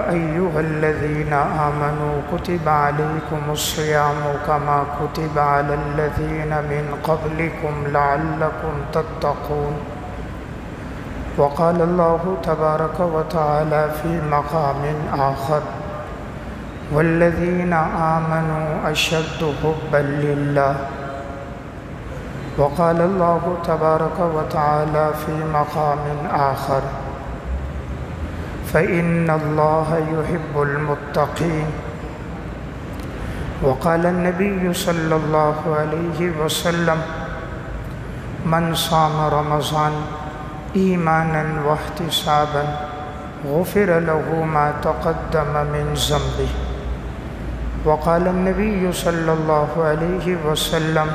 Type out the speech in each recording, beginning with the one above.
أيها الذين آمنوا كتب عليكم الصيام كما كتب على الذين من قبلكم لعلكم تتقون وقال الله تبارك وتعالى في مقام آخر والذين آمنوا أشد حبا لله وقال الله تبارك وتعالى في مقام آخر فإن الله يحب المتقين وقال النبي صلى الله عليه وسلم من صام رمضان إيمانا واحتسابا غفر له ما تقدم من ذنبه وقال النبي صلى الله عليه وسلم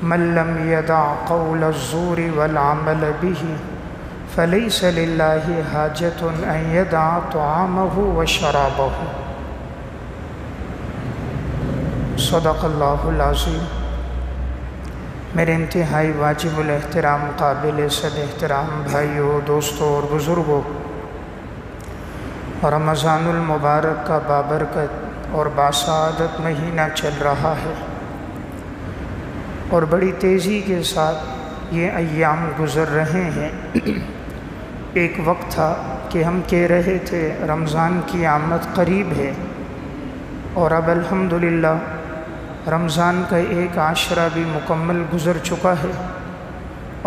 من لم يدع قول الزور والعمل به فليس لله حاجة أن يدع طعامه وشرابه صدق اللہ العظیم۔ میرے انتہائی واجب الاحترام قابل صد احترام بھائیوں، دوستوں اور بزرگوں، رمضان المبارک کا بابرکت اور باسعادت مہینہ چل رہا ہے اور بڑی تیزی کے ساتھ یہ ایام گزر رہے ہیں۔ ایک وقت تھا کہ ہم کہہ رہے تھے رمضان کی آمد قریب ہے، اور اب الحمدللہ رمضان کا ایک عشرہ بھی مکمل گزر چکا ہے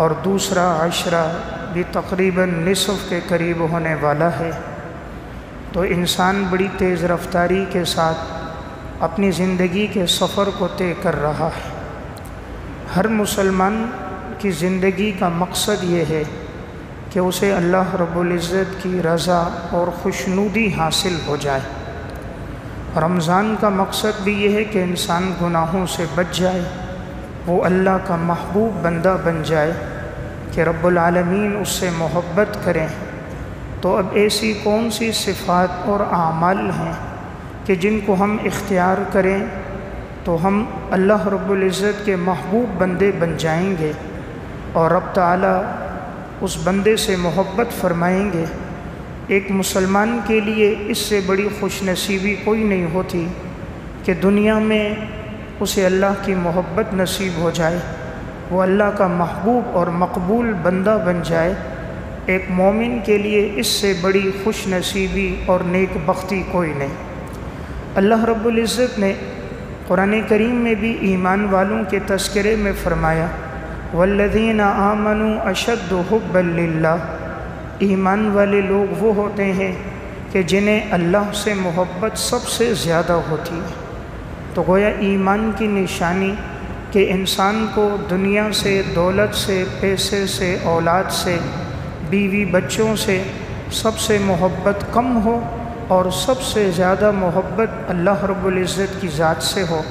اور دوسرا عشرہ بھی تقریباً نصف کے قریب ہونے والا ہے۔ تو انسان بڑی تیز رفتاری کے ساتھ اپنی زندگی کے سفر کو طے کر رہا ہے۔ ہر مسلمان کی زندگی کا مقصد یہ ہے کہ اسے اللہ رب العزت کی رضا اور خوشنودی حاصل ہو جائے۔ رمضان کا مقصد بھی یہ ہے کہ انسان گناہوں سے بچ جائے، وہ اللہ کا محبوب بندہ بن جائے کہ رب العالمین اس سے محبت کریں۔ تو اب ایسی کون سی صفات اور اعمال ہیں کہ جن کو ہم اختیار کریں تو ہم اللہ رب العزت کے محبوب بندے بن جائیں گے اور رب تعالیٰ اس بندے سے محبت فرمائیں گے۔ ایک مسلمان کے لیے اس سے بڑی خوش نصیبی کوئی نہیں ہوتی کہ دنیا میں اسے اللہ کی محبت نصیب ہو جائے، وہ اللہ کا محبوب اور مقبول بندہ بن جائے۔ ایک مومن کے لیے اس سے بڑی خوش نصیبی اور نیک بختی کوئی نہیں۔ اللہ رب العزت نے قرآن کریم میں بھی ایمان والوں کے تذکرے میں فرمایا والذین آمنوا اشد حبا للہ، ایمان والے لوگ وہ ہوتے ہیں کہ جنہیں اللہ سے محبت سب سے زیادہ ہوتی ہے۔ تو گویا ایمان کی نشانی کہ انسان کو دنیا سے، دولت سے، پیسے سے، اولاد سے، بیوی بچوں سے سب سے محبت کم ہو اور سب سے زیادہ محبت اللہ رب العزت کی ذات سے ہو،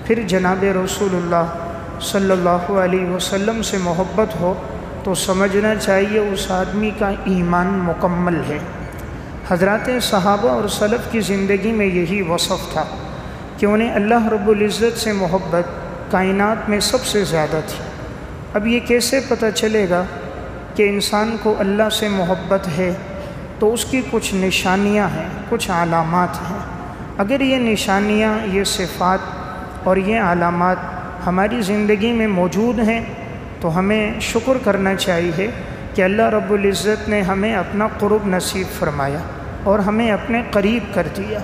پھر جناب رسول اللہ صلی اللہ علیہ وسلم سے محبت ہو، تو سمجھنا چاہیے اس آدمی کا ایمان مکمل ہے۔ حضرات صحابہ اور سلف کی زندگی میں یہی وصف تھا کہ انہیں اللہ رب العزت سے محبت کائنات میں سب سے زیادہ تھی۔ اب یہ کیسے پتہ چلے گا کہ انسان کو اللہ سے محبت ہے؟ تو اس کی کچھ نشانیاں ہیں، کچھ علامات ہیں۔ اگر یہ نشانیاں، یہ صفات اور یہ علامات ہماری زندگی میں موجود ہیں تو ہمیں شکر کرنا چاہیے کہ اللہ رب العزت نے ہمیں اپنا قرب نصیب فرمایا اور ہمیں اپنے قریب کر دیا۔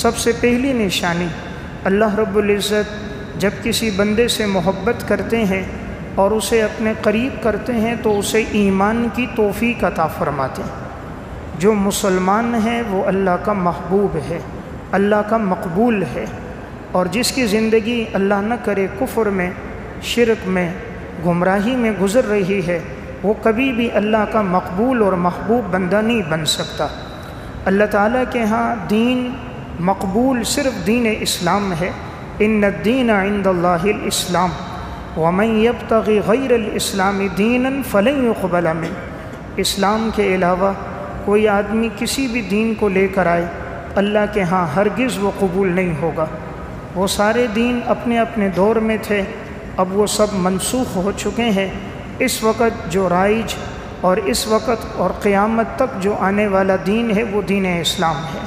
سب سے پہلی نشانی، اللہ رب العزت جب کسی بندے سے محبت کرتے ہیں اور اسے اپنے قریب کرتے ہیں تو اسے ایمان کی توفیق عطا فرماتے ہیں۔ جو مسلمان ہے وہ اللہ کا محبوب ہے، اللہ کا مقبول ہے، اور جس کی زندگی اللہ نہ کرے کفر میں، شرک میں، گمراہی میں گزر رہی ہے، وہ کبھی بھی اللہ کا مقبول اور محبوب بندہ نہیں بن سکتا۔ اللہ تعالیٰ کے ہاں دین مقبول صرف دین اسلام ہے۔ ان الدین عند اللہ الاسلام ومن یبتغی غیر الاسلام دینا فلن یقبل منہ۔ اسلام کے علاوہ کوئی آدمی کسی بھی دین کو لے کر آئے، اللہ کے ہاں ہرگز وہ قبول نہیں ہوگا۔ وہ سارے دین اپنے اپنے دور میں تھے، اب وہ سب منسوخ ہو چکے ہیں۔ اس وقت جو رائج اور اس وقت اور قیامت تک جو آنے والا دین ہے وہ دین اسلام ہے۔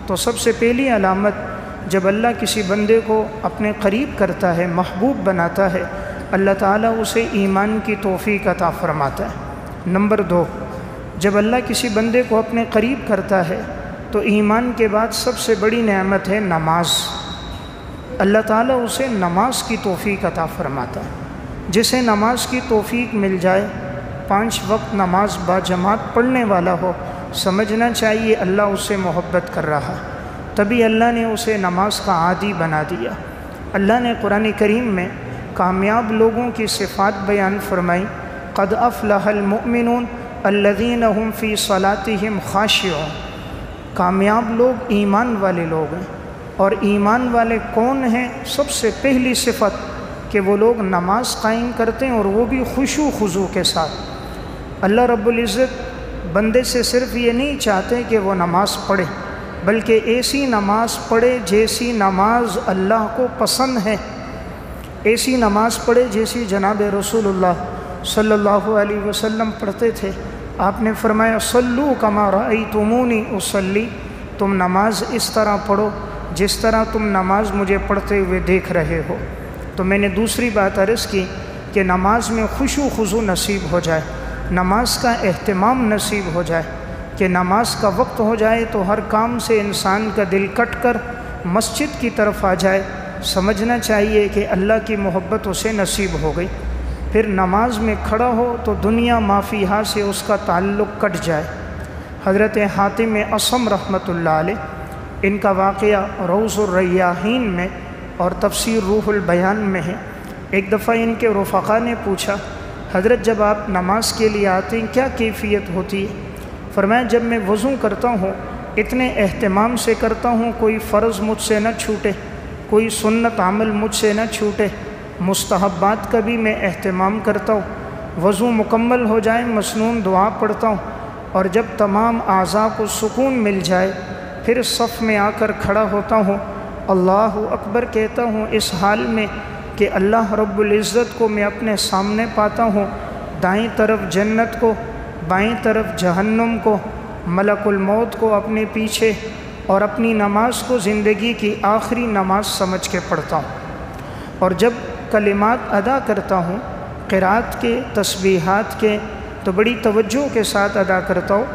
تو سب سے پہلی علامت جب اللہ کسی بندے کو اپنے قریب کرتا ہے، محبوب بناتا ہے، اللہ تعالیٰ اسے ایمان کی توفیق عطا فرماتا ہے۔ نمبر 2، جب اللہ کسی بندے کو اپنے قریب کرتا ہے تو ایمان کے بعد سب سے بڑی نعمت ہے نماز۔ اللہ تعالیٰ اسے نماز کی توفیق عطا فرماتا ہے۔ جسے نماز کی توفیق مل جائے، 5 وقت نماز باجماعت پڑھنے والا ہو، سمجھنا چاہیے اللہ اس سے محبت کر رہا ہے، تبھی اللہ نے اسے نماز کا عادی بنا دیا۔ اللہ نے قرآن کریم میں کامیاب لوگوں کی صفات بیان فرمائی، قد افلح المؤمنون الذین هم فی صلاتہم خاشعون۔ کامیاب لوگ ایمان والے لوگ ہیں، اور ایمان والے کون ہیں؟ سب سے پہلی صفت کہ وہ لوگ نماز قائم کرتے ہیں، اور وہ بھی خشوع و خضوع کے ساتھ۔ اللہ رب العزت بندے سے صرف یہ نہیں چاہتے کہ وہ نماز پڑھے، بلکہ ایسی نماز پڑھے جیسی نماز اللہ کو پسند ہے، ایسی نماز پڑھے جیسی جناب رسول اللہ صلی اللہ علیہ وسلم پڑھتے تھے۔ آپ نے فرمایا صلو کما رأیتمونی اصلی، تم نماز اس طرح پڑھو جس طرح تم نماز مجھے پڑھتے ہوئے دیکھ رہے ہو۔ تو میں نے دوسری بات عرض کی کہ نماز میں خشوع و خضوع نصیب ہو جائے، نماز کا اہتمام نصیب ہو جائے، کہ نماز کا وقت ہو جائے تو ہر کام سے انسان کا دل کٹ کر مسجد کی طرف آ جائے، سمجھنا چاہیے کہ اللہ کی محبت اسے نصیب ہو گئی۔ پھر نماز میں کھڑا ہو تو دنیا مافیہا سے اس کا تعلق کٹ جائے۔ حضرت حاتم اصم رحمۃ اللہ علیہ، ان کا واقعہ روض الریاحین میں اور تفسیر روح البیان میں ہے۔ ایک دفعہ ان کے رفقا نے پوچھا، حضرت جب آپ نماز کے لیے آتے ہیں کیا کیفیت ہوتی ہے؟ فرمایا جب میں وضو کرتا ہوں اتنے اہتمام سے کرتا ہوں، کوئی فرض مجھ سے نہ چھوٹے، کوئی سنت عمل مجھ سے نہ چھوٹے، مستحبات کا بھی میں اہتمام کرتا ہوں۔ وضو مکمل ہو جائے مسنون دعا پڑھتا ہوں، اور جب تمام اعضاء کو سکون مل جائے پھر صف میں آ کر کھڑا ہوتا ہوں، اللہ اکبر کہتا ہوں، اس حال میں کہ اللہ رب العزت کو میں اپنے سامنے پاتا ہوں، دائیں طرف جنت کو، بائیں طرف جہنم کو، ملک الموت کو اپنے پیچھے، اور اپنی نماز کو زندگی کی آخری نماز سمجھ کے پڑھتا ہوں۔ اور جب کلمات ادا کرتا ہوں قرات کے، تسبیحات کے، تو بڑی توجہ کے ساتھ ادا کرتا ہوں،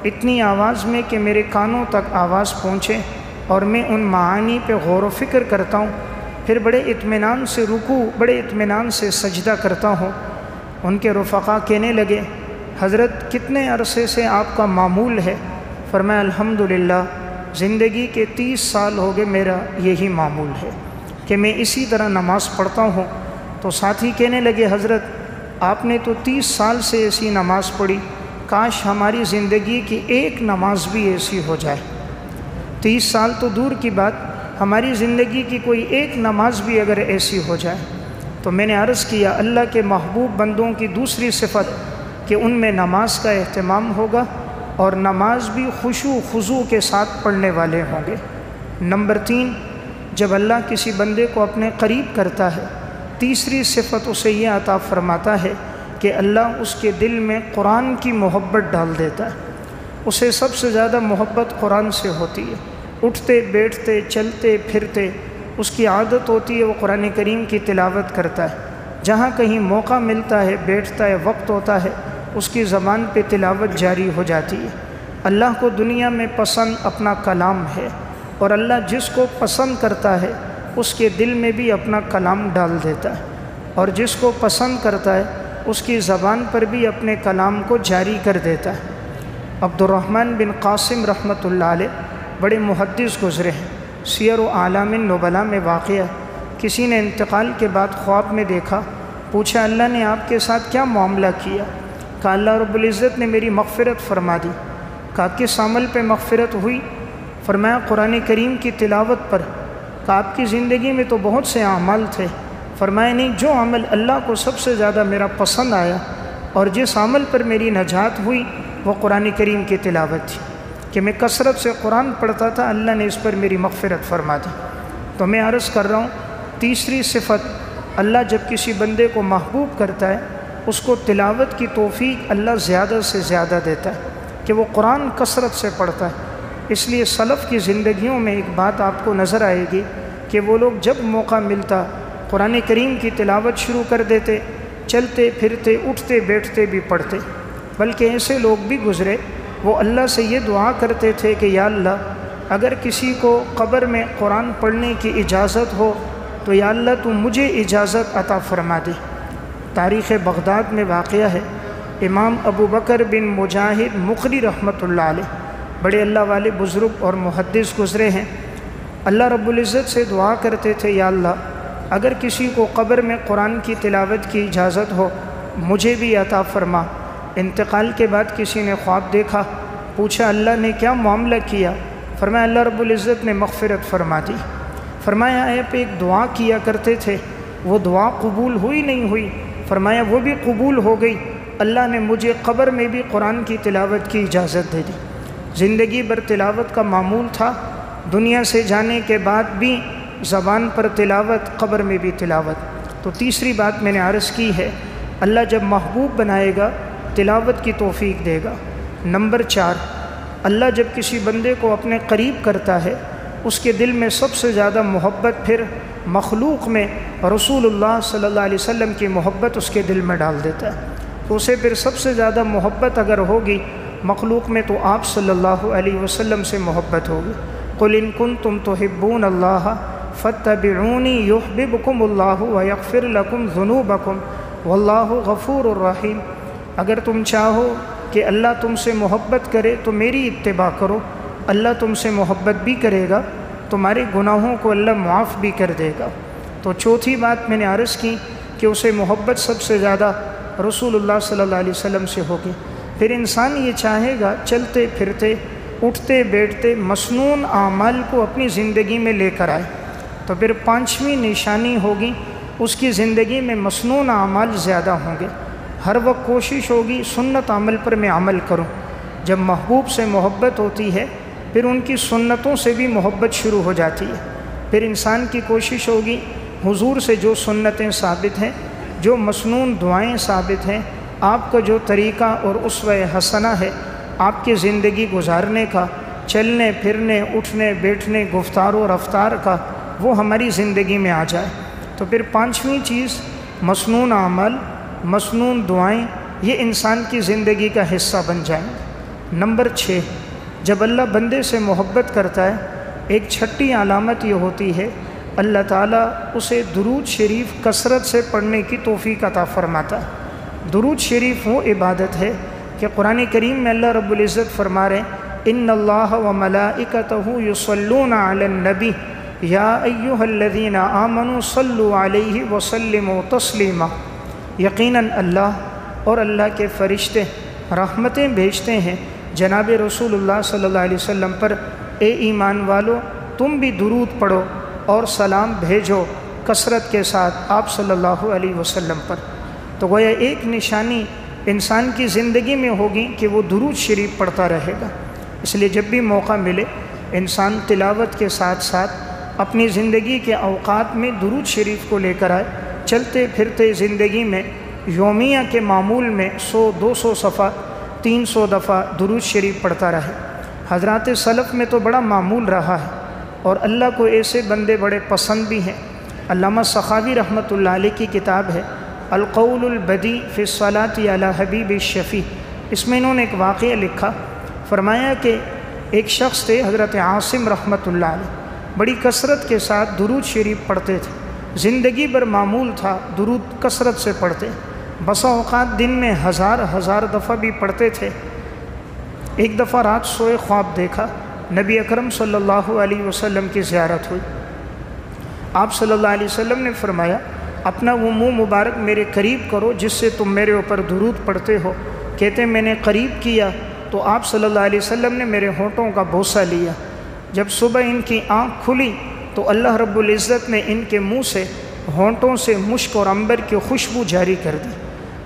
اتنی آواز میں کہ میرے کانوں تک آواز پہنچے، اور میں ان معانی پہ غور و فکر کرتا ہوں۔ پھر بڑے اطمینان سے رکوع، بڑے اطمینان سے سجدہ کرتا ہوں۔ ان کے رفقا کہنے لگے، حضرت کتنے عرصے سے آپ کا معمول ہے؟ فرمایا الحمدللہ زندگی کے 30 سال ہو گئے میرا یہی معمول ہے کہ میں اسی طرح نماز پڑھتا ہوں۔ تو ساتھی کہنے لگے، حضرت آپ نے تو 30 سال سے ایسی نماز پڑھی، کاش ہماری زندگی کی ایک نماز بھی ایسی ہو جائے۔ 30 سال تو دور کی بات، ہماری زندگی کی کوئی ایک نماز بھی اگر ایسی ہو جائے۔ تو میں نے عرض کیا اللہ کے محبوب بندوں کی دوسری صفت کہ ان میں نماز کا اہتمام ہوگا، اور نماز بھی خشوع و خضوع کے ساتھ پڑھنے والے ہوں گے۔ نمبر 3، جب اللہ کسی بندے کو اپنے قریب کرتا ہے، تیسری صفت اسے یہ عطا فرماتا ہے کہ اللہ اس کے دل میں قرآن کی محبت ڈال دیتا ہے۔ اسے سب سے زیادہ محبت قرآن سے ہوتی ہے، اٹھتے بیٹھتے چلتے پھرتے اس کی عادت ہوتی ہے وہ قرآن کریم کی تلاوت کرتا ہے، جہاں کہیں موقع ملتا ہے بیٹھتا ہے، وقت ہوتا ہے اس کی زبان پہ تلاوت جاری ہو جاتی ہے۔ اللہ کو دنیا میں پسند اپنا کلام ہے، اور اللہ جس کو پسند کرتا ہے اس کے دل میں بھی اپنا کلام ڈال دیتا ہے، اور جس کو پسند کرتا ہے اس کی زبان پر بھی اپنے کلام کو جاری کر دیتا ہے۔ عبد الرحمن بن قاسم رحمۃ اللہ علیہ بڑے محدث گزرے ہیں، سیر و اعلام النبلاء میں واقع ہے۔ کسی نے انتقال کے بعد خواب میں دیکھا، پوچھا اللہ نے آپ کے ساتھ کیا معاملہ کیا؟ کہا اللہ رب العزت نے میری مغفرت فرما دی۔ کہا کس عمل پہ مغفرت ہوئی؟ فرمایا قرآن کریم کی تلاوت پر۔ کہا آپ کی زندگی میں تو بہت سے اعمال تھے۔ فرمایا نہیں، جو عمل اللہ کو سب سے زیادہ میرا پسند آیا اور جس عمل پر میری نجات ہوئی وہ قرآن کریم کی تلاوت تھی، کہ میں کثرت سے قرآن پڑھتا تھا، اللہ نے اس پر میری مغفرت فرما دی۔ تو میں عرض کر رہا ہوں، تیسری صفت اللہ جب کسی بندے کو محبوب کرتا ہے اس کو تلاوت کی توفیق اللہ زیادہ سے زیادہ دیتا ہے کہ وہ قرآن کثرت سے پڑھتا ہے۔ اس لیے سلف کی زندگیوں میں ایک بات آپ کو نظر آئے گی کہ وہ لوگ جب موقع ملتا قرآن کریم کی تلاوت شروع کر دیتے، چلتے پھرتے اٹھتے بیٹھتے بھی پڑھتے۔ بلکہ ایسے لوگ بھی گزرے وہ اللہ سے یہ دعا کرتے تھے کہ یا اللہ اگر کسی کو قبر میں قرآن پڑھنے کی اجازت ہو تو یا اللہ تو مجھے اجازت عطا فرما دے۔ تاریخ بغداد میں واقعہ ہے، امام ابو بکر بن مجاہد مقری رحمۃ اللہ علیہ بڑے اللہ والے بزرگ اور محدث گزرے ہیں۔ اللہ رب العزت سے دعا کرتے تھے یا اللہ اگر کسی کو قبر میں قرآن کی تلاوت کی اجازت ہو مجھے بھی عطا فرما۔ انتقال کے بعد کسی نے خواب دیکھا، پوچھا اللہ نے کیا معاملہ کیا؟ فرمایا اللہ رب العزت نے مغفرت فرما دی۔ فرمایا آپ ایک دعا کیا کرتے تھے، وہ دعا قبول ہوئی نہیں ہوئی؟ فرمایا وہ بھی قبول ہو گئی، اللہ نے مجھے قبر میں بھی قرآن کی تلاوت کی اجازت دے دی۔ زندگی بھر تلاوت کا معمول تھا، دنیا سے جانے کے بعد بھی زبان پر تلاوت، قبر میں بھی تلاوت۔ تو تیسری بات میں نے عرض کی ہے، اللہ جب محبوب بنائے گا تلاوت کی توفیق دے گا۔ نمبر 4، اللہ جب کسی بندے کو اپنے قریب کرتا ہے اس کے دل میں سب سے زیادہ محبت پھر مخلوق میں رسول اللہ صلی اللہ علیہ وسلم کی محبت اس کے دل میں ڈال دیتا ہے۔ تو اسے پھر سب سے زیادہ محبت اگر ہوگی مخلوق میں تو آپ صلی اللہ علیہ وسلم سے محبت ہوگی۔ قُلْ إِن كُنتُمْ تُحِبُّونَ اللَّهَ فَاتَّبِعُونِي يُحْبِبْكُمُ اللَّهُ وَيَغْفِرْ لَكُمْ ذُنُوبَكُمْ وَاللَّهُ غَفُورٌ رَحِيمٌ۔ اگر تم چاہو کہ اللہ تم سے محبت کرے تو میری اتباع کرو، اللہ تم سے محبت بھی کرے گا، تمہارے گناہوں کو اللہ معاف بھی کر دے گا۔ تو چوتھی بات میں نے عرض کی کہ اسے محبت سب سے زیادہ رسول اللہ صلی اللہ علیہ وسلم سے ہوگی۔ پھر انسان یہ چاہے گا چلتے پھرتے اٹھتے بیٹھتے مسنون اعمال کو اپنی زندگی میں لے کر آئے، تو پھر 5ویں نشانی ہوگی اس کی زندگی میں مسنون اعمال زیادہ ہوں گے۔ ہر وقت کوشش ہوگی سنت عمل پر میں عمل کروں۔ جب محبوب سے محبت ہوتی ہے پھر ان کی سنتوں سے بھی محبت شروع ہو جاتی ہے۔ پھر انسان کی کوشش ہوگی حضور سے جو سنتیں ثابت ہیں، جو مسنون دعائیں ثابت ہیں، آپ کا جو طریقہ اور اسوہ حسنہ ہے آپ کی زندگی گزارنے کا، چلنے پھرنے اٹھنے بیٹھنے گفتار و رفتار کا، وہ ہماری زندگی میں آ جائے۔ تو پھر 5ویں چیز مسنون اعمال، مسنون دعائیں، یہ انسان کی زندگی کا حصہ بن جائیں۔ نمبر 6، جب اللہ بندے سے محبت کرتا ہے ایک چھٹی علامت یہ ہوتی ہے اللہ تعالیٰ اسے درود شریف کثرت سے پڑھنے کی توفیق عطا فرماتا ہے۔ درود شریف وہ عبادت ہے کہ قرآن کریم میں اللہ رب العزت فرما رہے ہیں ان اللہ وملائکتہ یصلون علی النبی یا ایہا الذین آمنوا صلوا علیہ وسلموا تسلیما۔ یقیناً اللہ اور اللہ کے فرشتے رحمتیں بھیجتے ہیں جناب رسول اللہ صلی اللہ علیہ وسلم پر۔ اے ایمان والو تم بھی درود پڑھو اور سلام بھیجو کثرت کے ساتھ آپ صلی اللہ علیہ وسلم پر۔ تو گویا ایک نشانی انسان کی زندگی میں ہوگی کہ وہ درود شریف پڑھتا رہے گا۔ اس لیے جب بھی موقع ملے انسان تلاوت کے ساتھ ساتھ اپنی زندگی کے اوقات میں درود شریف کو لے کر آئے، چلتے پھرتے زندگی میں یومیہ کے معمول میں 100-200 صفحہ 300 دفعہ درود شریف پڑھتا رہے۔ حضرات سلف میں تو بڑا معمول رہا ہے اور اللہ کو ایسے بندے بڑے پسند بھی ہیں۔ علامہ سخاوی رحمۃ اللہ علیہ کی کتاب ہے القول البدیع فی الصلاۃ علی حبیب الشفیع، اس میں انہوں نے ایک واقعہ لکھا، فرمایا کہ ایک شخص تھے حضرت عاصم رحمۃ اللہ علیہ، بڑی کثرت کے ساتھ درود شریف پڑھتے تھے، زندگی بھر معمول تھا درود کثرت سے پڑھتے، بسا اوقات دن میں ہزار دفعہ بھی پڑھتے تھے۔ ایک دفعہ رات سوئے خواب دیکھا، نبی اکرم صلی اللہ علیہ وسلم کی زیارت ہوئی۔ آپ صلی اللہ علیہ وسلم نے فرمایا اپنا وہ منہ مبارک میرے قریب کرو جس سے تم میرے اوپر درود پڑھتے ہو۔ کہتے میں نے قریب کیا تو آپ صلی اللہ علیہ وسلم نے میرے ہونٹوں کا بوسہ لیا۔ جب صبح ان کی آنکھ کھلی تو اللہ رب العزت نے ان کے منہ سے ہونٹوں سے مشک اور عنبر کی خوشبو جاری کر دی۔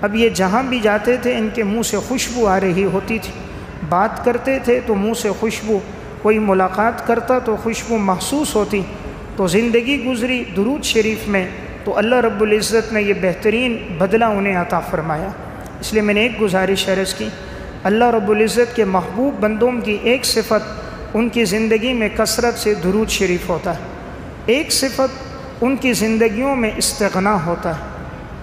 اب یہ جہاں بھی جاتے تھے ان کے منہ سے خوشبو آ رہی ہوتی تھی، بات کرتے تھے تو منہ سے خوشبو، کوئی ملاقات کرتا تو خوشبو محسوس ہوتی۔ تو زندگی گزری درود شریف میں، تو اللہ رب العزت نے یہ بہترین بدلہ انہیں عطا فرمایا۔ اس لیے میں نے ایک گزارش عرض کی، اللہ رب العزت کے محبوب بندوں کی ایک صفت ان کی زندگی میں کثرت سے درود شریف ہوتا ہے، ایک صفت ان کی زندگیوں میں استغنا ہوتا ہے۔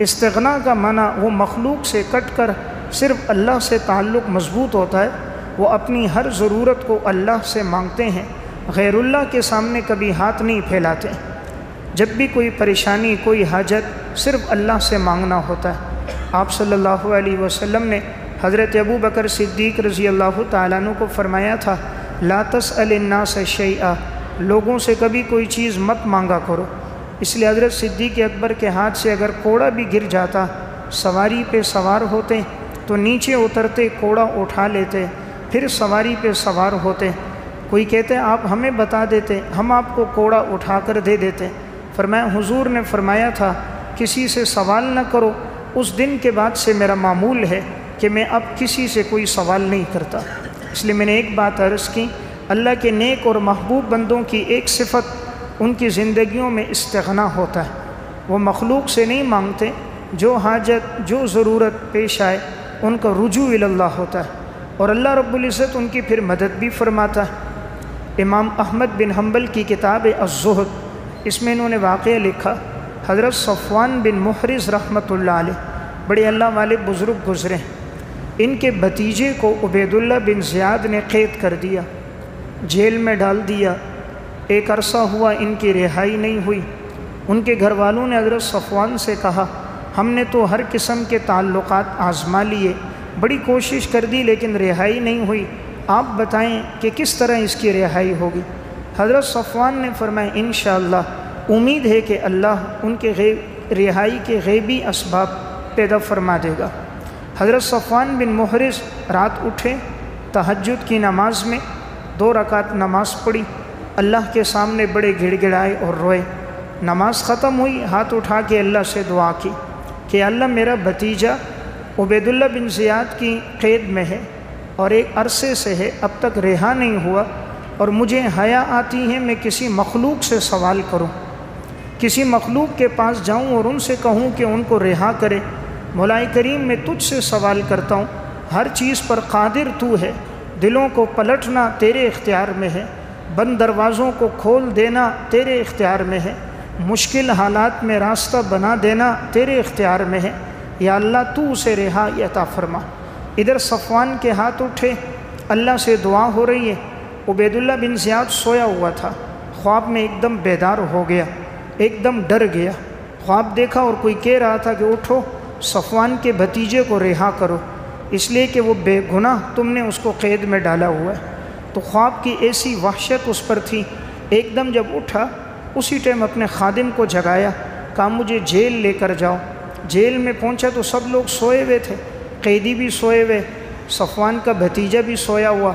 استغنا کا معنی وہ مخلوق سے کٹ کر صرف اللہ سے تعلق مضبوط ہوتا ہے، وہ اپنی ہر ضرورت کو اللہ سے مانگتے ہیں، غیر اللہ کے سامنے کبھی ہاتھ نہیں پھیلاتے۔ جب بھی کوئی پریشانی، کوئی حاجت، صرف اللہ سے مانگنا ہوتا ہے۔ آپ صلی اللہ علیہ وسلم نے حضرت ابو بکر صدیق رضی اللہ تعالیٰ عنہ کو فرمایا تھا، لا تسأل الناس شیئا، لوگوں سے کبھی کوئی چیز مت مانگا کرو۔ اس لیے حضرت صدیق اکبر کے ہاتھ سے اگر کوڑا بھی گر جاتا، سواری پہ سوار ہوتے تو نیچے اترتے، کوڑا اٹھا لیتے، پھر سواری پہ سوار ہوتے۔ کوئی کہتے آپ ہمیں بتا دیتے، ہم آپ کو کوڑا اٹھا کر دے دیتے۔ فرمایا حضور نے فرمایا تھا کسی سے سوال نہ کرو، اس دن کے بعد سے میرا معمول ہے کہ میں اب کسی سے کوئی سوال نہیں کرتا۔ اس لیے میں نے ایک بات عرض کی، اللہ کے نیک اور محبوب بندوں کی ایک صفت ان کی زندگیوں میں استغنا ہوتا ہے، وہ مخلوق سے نہیں مانگتے، جو حاجت، جو ضرورت پیش آئے ان کا رجوع اللہ ہوتا ہے، اور اللہ رب العزت ان کی پھر مدد بھی فرماتا ہے۔ امام احمد بن حنبل کی کتاب الزہد، اس میں انہوں نے واقعہ لکھا، حضرت صفوان بن محرز رحمۃ اللہ علیہ بڑے اللہ والے بزرگ گزرے، ان کے بھتیجے کو عبید اللہ بن زیاد نے قید کر دیا، جیل میں ڈال دیا، ایک عرصہ ہوا ان کی رہائی نہیں ہوئی۔ ان کے گھر والوں نے حضرت صفوان سے کہا، ہم نے تو ہر قسم کے تعلقات آزما لیے، بڑی کوشش کر دی لیکن رہائی نہیں ہوئی، آپ بتائیں کہ کس طرح اس کی رہائی ہوگی؟ حضرت صفوان نے فرمایا انشاءاللہ امید ہے کہ اللہ ان کے رہائی کے غیبی اسباب پیدا فرما دے گا۔ حضرت صفوان بن محرز رات اٹھے، تہجد کی نماز میں 2 رکعت نماز پڑھی، اللہ کے سامنے بڑے گڑ گڑائے اور روئے۔ نماز ختم ہوئی، ہاتھ اٹھا کے اللہ سے دعا کی کہ اللہ میرا بھتیجا عبید اللہ بن زیاد کی قید میں ہے اور ایک عرصے سے ہے، اب تک رہا نہیں ہوا، اور مجھے حیا آتی ہے میں کسی مخلوق سے سوال کروں، کسی مخلوق کے پاس جاؤں اور ان سے کہوں کہ ان کو رہا کرے۔ مولا کریم میں تجھ سے سوال کرتا ہوں، ہر چیز پر قادر تو ہے، دلوں کو پلٹنا تیرے اختیار میں ہے، بند دروازوں کو کھول دینا تیرے اختیار میں ہے، مشکل حالات میں راستہ بنا دینا تیرے اختیار میں ہے، یا اللہ تو اسے رہائی عطا فرما۔ ادھر صفوان کے ہاتھ اٹھے، اللہ سے دعا ہو رہی ہے، عبید اللہ بن زیاد سویا ہوا تھا، خواب میں ایک دم بیدار ہو گیا، ایک دم ڈر گیا، خواب دیکھا اور کوئی کہہ رہا تھا کہ اٹھو صفوان کے بھتیجے کو رہا کرو، اس لیے کہ وہ بے گناہ تم نے اس کو قید میں ڈالا ہوا ہے۔ تو خواب کی ایسی وحشت اس پر تھی، ایک دم جب اٹھا اسی ٹائم اپنے خادم کو جگایا، کہا مجھے جیل لے کر جاؤ۔ جیل میں پہنچا تو سب لوگ سوئے ہوئے تھے، قیدی بھی سوئے ہوئے، صفوان کا بھتیجا بھی سویا ہوا۔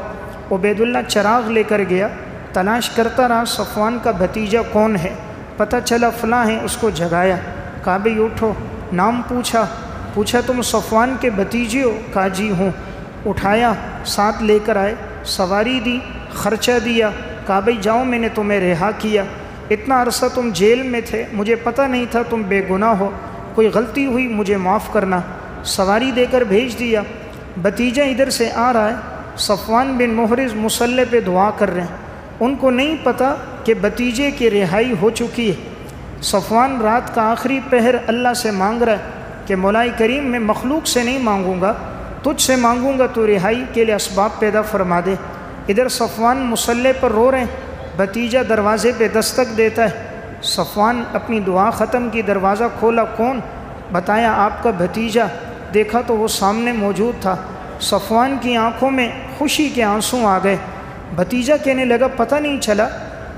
عبید اللہ چراغ لے کر گیا، تلاش کرتا رہا صفوان کا بھتیجا کون ہے، پتہ چلا فلاں ہے، اس کو جگایا، کہا بھئی اٹھو، نام پوچھا تم صفوان کے بھتیجے ہو؟ کہا جی ہوں۔ اٹھایا، ساتھ لے کر آئے، سواری دی، خرچہ دیا، کہا بھئی جاؤ میں نے تمہیں رہا کیا، اتنا عرصہ تم جیل میں تھے، مجھے پتہ نہیں تھا تم بے گناہ ہو، کوئی غلطی ہوئی مجھے معاف کرنا۔ سواری دے کر بھیج دیا۔ بھتیجا ادھر سے آ رہا ہے، صفوان بن محرز مصلی پہ دعا کر رہے ہیں، ان کو نہیں پتہ کہ بھتیجے کی رہائی ہو چکی ہے۔ صفوان رات کا آخری پہر اللہ سے مانگ رہا ہے کہ مولا کریم میں مخلوق سے نہیں مانگوں گا، تجھ سے مانگوں گا تو رہائی کے لیے اسباب پیدا فرما دے۔ ادھر صفوان مصلی پر رو رہے ہیں، بھتیجا دروازے پہ دستک دیتا ہے۔ صفوان اپنی دعا ختم کی، دروازہ کھولا، کون؟ بتایا آپ کا بھتیجا۔ دیکھا تو وہ سامنے موجود تھا۔ صفوان کی آنکھوں میں خوشی کے آنسو آ گئے۔ بھتیجا کہنے لگا پتہ نہیں چلا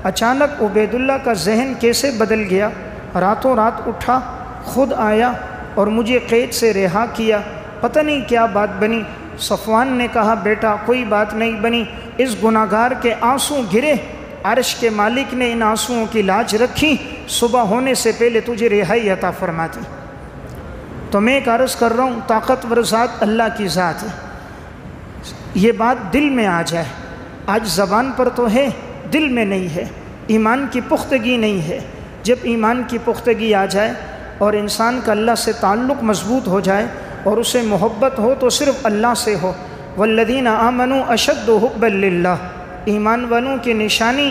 اچانک عبید اللہ کا ذہن کیسے بدل گیا، راتوں رات اٹھا، خود آیا اور مجھے قید سے رہا کیا، پتہ نہیں کیا بات بنی۔ صفوان نے کہا بیٹا کوئی بات نہیں بنی، اس گناہگار کے آنسو گرے، عرش کے مالک نے ان آنسوؤں کی لاج رکھی، صبح ہونے سے پہلے تجھے رہائی عطا فرماتی۔ تو میں ایک عرض کر رہا ہوں، طاقتور ذات اللہ کی ذات ہے، یہ بات دل میں آ جائے۔ آج زبان پر تو ہے، دل میں نہیں ہے، ایمان کی پختگی نہیں ہے۔ جب ایمان کی پختگی آ جائے اور انسان کا اللہ سے تعلق مضبوط ہو جائے اور اسے محبت ہو تو صرف اللہ سے ہو۔ والذین آمنوا اشد حبا للہ، ایمان والوں کی نشانی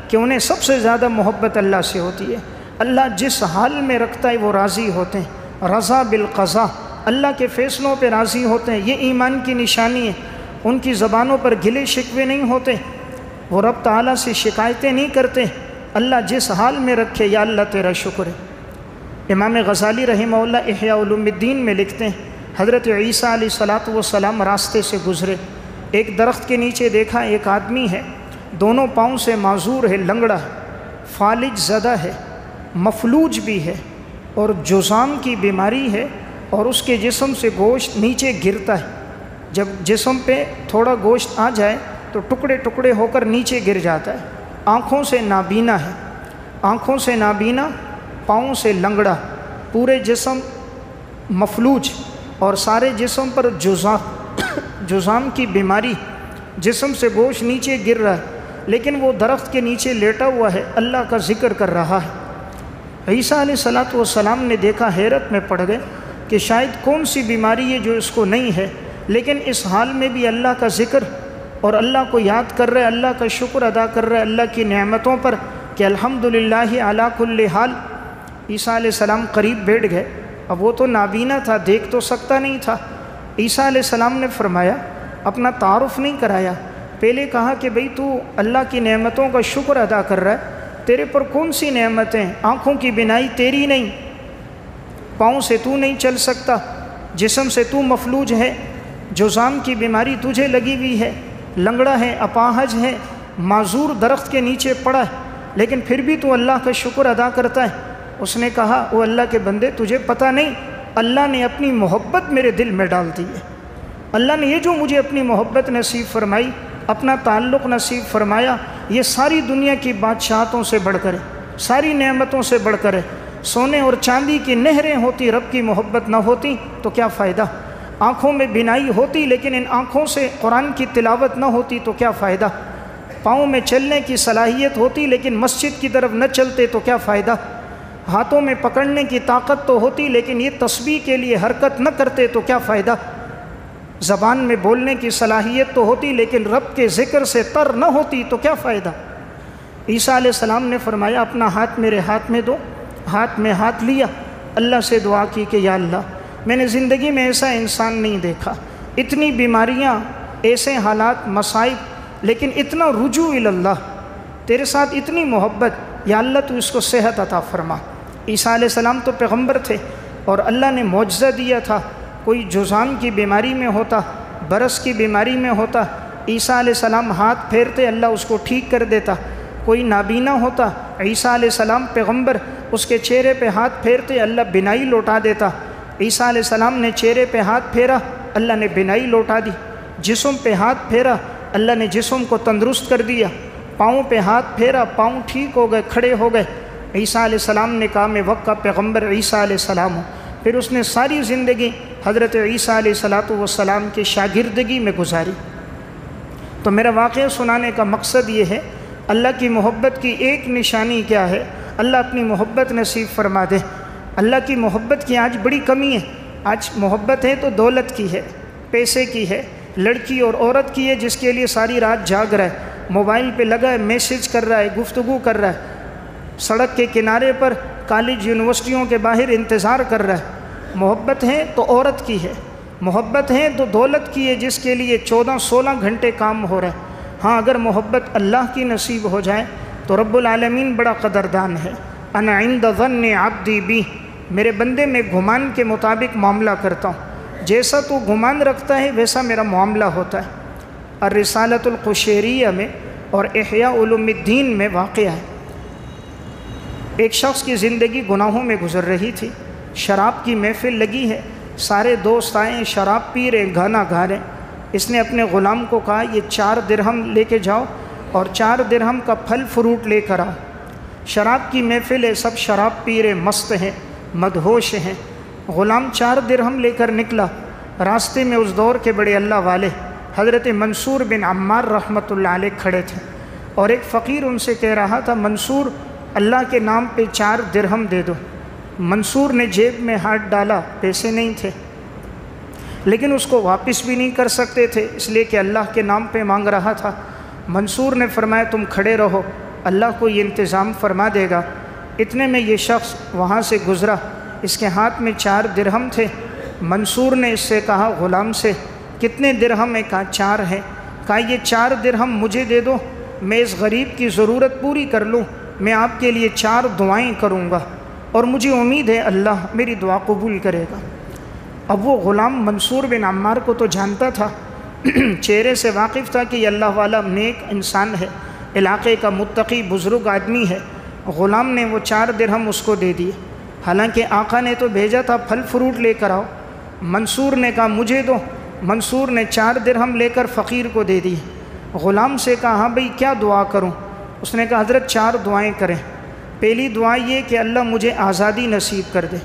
کہ انہیں سب سے زیادہ محبت اللہ سے ہوتی ہے۔ اللہ جس حال میں رکھتا ہے وہ راضی ہوتے ہیں، رضا بالقضاء، اللہ کے فیصلوں پہ راضی ہوتے ہیں، یہ ایمان کی نشانی ہے۔ ان کی زبانوں پر گلے شکوے نہیں ہوتے، وہ رب تعالیٰ سے شکایتیں نہیں کرتے، اللہ جس حال میں رکھے یا اللہ تیرا شکر ہے۔ امام غزالی رحمہ اللہ احیاء علوم الدین میں لکھتے ہیں حضرت عیسیٰ علیہ السلام راستے سے گزرے، ایک درخت کے نیچے دیکھا ایک آدمی ہے، دونوں پاؤں سے معذور ہے، لنگڑا ہے، فالج زدہ ہے، مفلوج بھی ہے اور جذام کی بیماری ہے، اور اس کے جسم سے گوشت نیچے گرتا ہے، جب جسم پہ تھوڑا گوشت آ جائے تو ٹکڑے ٹکڑے ہو کر نیچے گر جاتا ہے۔ آنکھوں سے نابینا ہے، آنکھوں سے نابینا، پاؤں سے لنگڑا، پورے جسم مفلوج اور سارے جسم پر جذام کی بیماری، جسم سے گوشت نیچے گر رہا ہے، لیکن وہ درخت کے نیچے لیٹا ہوا ہے، اللہ کا ذکر کر رہا ہے۔ عیسیٰ علیہ السلام نے دیکھا، حیرت میں پڑ گئے کہ شاید کون سی بیماری ہے جو اس کو نہیں ہے، لیکن اس حال میں بھی اللہ کا ذکر اور اللہ کو یاد کر رہے، اللہ کا شکر ادا کر رہے اللہ کی نعمتوں پر کہ الحمدللہ علی کل حال۔ عیسیٰ علیہ السلام قریب بیٹھ گئے، اب وہ تو نابینا تھا، دیکھ تو سکتا نہیں تھا۔ عیسیٰ علیہ السلام نے فرمایا، اپنا تعارف نہیں کرایا، پہلے کہا کہ بھئی تو اللہ کی نعمتوں کا شکر ادا کر رہا ہے، تیرے پر کون سی نعمتیں؟ آنکھوں کی بینائی تیری نہیں، پاؤں سے تو نہیں چل سکتا، جسم سے تو مفلوج ہے، جذام کی بیماری تجھے لگی ہوئی ہے، لنگڑا ہے، اپاہج ہے، معذور درخت کے نیچے پڑا ہے، لیکن پھر بھی تو اللہ کا شکر ادا کرتا ہے۔ اس نے کہا، وہ اللہ کے بندے تجھے پتہ نہیں، اللہ نے اپنی محبت میرے دل میں ڈال دی ہے، اللہ نے یہ جو مجھے اپنی محبت نصیب فرمائی، اپنا تعلق نصیب فرمایا، یہ ساری دنیا کی بادشاہتوں سے بڑھ کر ہے، ساری نعمتوں سے بڑھ کر ہے۔ سونے اور چاندی کی نہریں ہوتی، رب کی محبت نہ ہوتی تو کیا فائدہ؟ آنکھوں میں بینائی ہوتی لیکن ان آنکھوں سے قرآن کی تلاوت نہ ہوتی تو کیا فائدہ؟ پاؤں میں چلنے کی صلاحیت ہوتی لیکن مسجد کی طرف نہ چلتے تو کیا فائدہ؟ ہاتھوں میں پکڑنے کی طاقت تو ہوتی لیکن یہ تسبیح کے لیے حرکت نہ کرتے تو کیا فائدہ؟ زبان میں بولنے کی صلاحیت تو ہوتی لیکن رب کے ذکر سے تر نہ ہوتی تو کیا فائدہ؟ عیسیٰ علیہ السلام نے فرمایا، اپنا ہاتھ میرے ہاتھ میں دو۔ ہاتھ میں ہاتھ لیا، اللہ سے دعا کی کہ یا اللہ، میں نے زندگی میں ایسا انسان نہیں دیکھا، اتنی بیماریاں، ایسے حالات، مصائب، لیکن اتنا رجوع اللہ، تیرے ساتھ اتنی محبت، یا اللہ تو اس کو صحت عطا فرما۔ عیسیٰ علیہ السلام تو پیغمبر تھے اور اللہ نے معجزہ دیا تھا، کوئی جذام کی بیماری میں ہوتا، برس کی بیماری میں ہوتا، عیسیٰ علیہ السلام ہاتھ پھیرتے، اللہ اس کو ٹھیک کر دیتا۔ کوئی نابینا ہوتا، عیسیٰ علیہ السلام پیغمبر، اس کے چہرے پہ ہاتھ پھیرتے، اللہ بینائی لوٹا دیتا۔ عیسیٰ علیہ السلام نے چہرے پہ ہاتھ پھیرا، اللہ نے بینائی لوٹا دی۔ جسم پہ ہاتھ پھیرا، اللہ نے جسم کو تندرست کر دیا۔ پاؤں پہ ہاتھ پھیرا، پاؤں ٹھیک ہو گئے، کھڑے ہو گئے۔ عیسیٰ علیہ السلام نے کہا میں وقت کا پیغمبر عیسیٰ علیہ السلام ہوں۔ پھر اس نے ساری زندگی حضرت عیسیٰ علیہ السلام کی شاگردگی میں گزاری۔ تو میرا واقعہ سنانے کا مقصد یہ ہے، اللہ کی محبت کی ایک نشانی کیا ہے؟ اللہ اپنی محبت نصیب فرما دے۔ اللہ کی محبت کی آج بڑی کمی ہے، آج محبت ہے تو دولت کی ہے، پیسے کی ہے، لڑکی اور عورت کی ہے جس کے لیے ساری رات جاگ رہا ہے، موبائل پہ لگا ہے، میسج کر رہا ہے، گفتگو کر رہا ہے، سڑک کے کنارے پر کالج یونیورسٹیوں کے باہر انتظار کر رہا ہے۔ محبت ہے تو عورت کی ہے، محبت ہے تو دولت کی ہے جس کے لیے 14-16 گھنٹے کام ہو رہا ہے۔ ہاں اگر محبت اللہ کی نصیب ہو جائے تو رب العالمین بڑا قدردان ہے۔ انا عند ظن عبدی بی، میرے بندے میں گمان کے مطابق معاملہ کرتا ہوں، جیسا تو گمان رکھتا ہے ویسا میرا معاملہ ہوتا ہے۔ الرسالۃ القشیریہ میں اور احیاء علوم الدین میں واقعہ ہے، ایک شخص کی زندگی گناہوں میں گزر رہی تھی، شراب کی محفل لگی ہے، سارے دوست آئے، شراب پی رہے، گانا گا رہے۔ اس نے اپنے غلام کو کہا یہ 4 درہم لے کے جاؤ اور 4 درہم کا پھل فروٹ لے کر آؤ۔ شراب کی محفل ہے، سب شراب پی رہے، مست ہیں، مدہوش ہیں۔ غلام 4 درہم لے کر نکلا۔ راستے میں اس دور کے بڑے اللہ والے حضرت منصور بن عمار رحمۃ اللہ علیہ کھڑے تھے، اور ایک فقیر ان سے کہہ رہا تھا، منصور اللہ کے نام پہ 4 درہم دے دو۔ منصور نے جیب میں ہاتھ ڈالا، پیسے نہیں تھے، لیکن اس کو واپس بھی نہیں کر سکتے تھے اس لیے کہ اللہ کے نام پہ مانگ رہا تھا۔ منصور نے فرمایا تم کھڑے رہو، اللہ کو یہ انتظام فرما دے گا۔ اتنے میں یہ شخص وہاں سے گزرا، اس کے ہاتھ میں 4 درہم تھے۔ منصور نے اس سے کہا غلام سے کتنے درہم ہے؟ کہا 4 ہے۔ کہا یہ 4 درہم مجھے دے دو، میں اس غریب کی ضرورت پوری کر لوں، میں آپ کے لیے 4 دعائیں کروں گا اور مجھے امید ہے اللہ میری دعا قبول کرے گا۔ اب وہ غلام منصور بن عمار کو تو جانتا تھا، چہرے سے واقف تھا کہ یہ اللہ والا نیک انسان ہے، علاقے کا متقی بزرگ آدمی ہے۔ غلام نے وہ 4 درہم اس کو دے دیے، حالانکہ آقا نے تو بھیجا تھا پھل فروٹ لے کر آؤ۔ منصور نے کہا مجھے دو، منصور نے 4 درہم لے کر فقیر کو دے دیے۔ غلام سے کہا ہاں بھئی کیا دعا کروں؟ اس نے کہا حضرت 4 دعائیں کریں۔ پہلی دعا یہ کہ اللہ مجھے آزادی نصیب کر دے،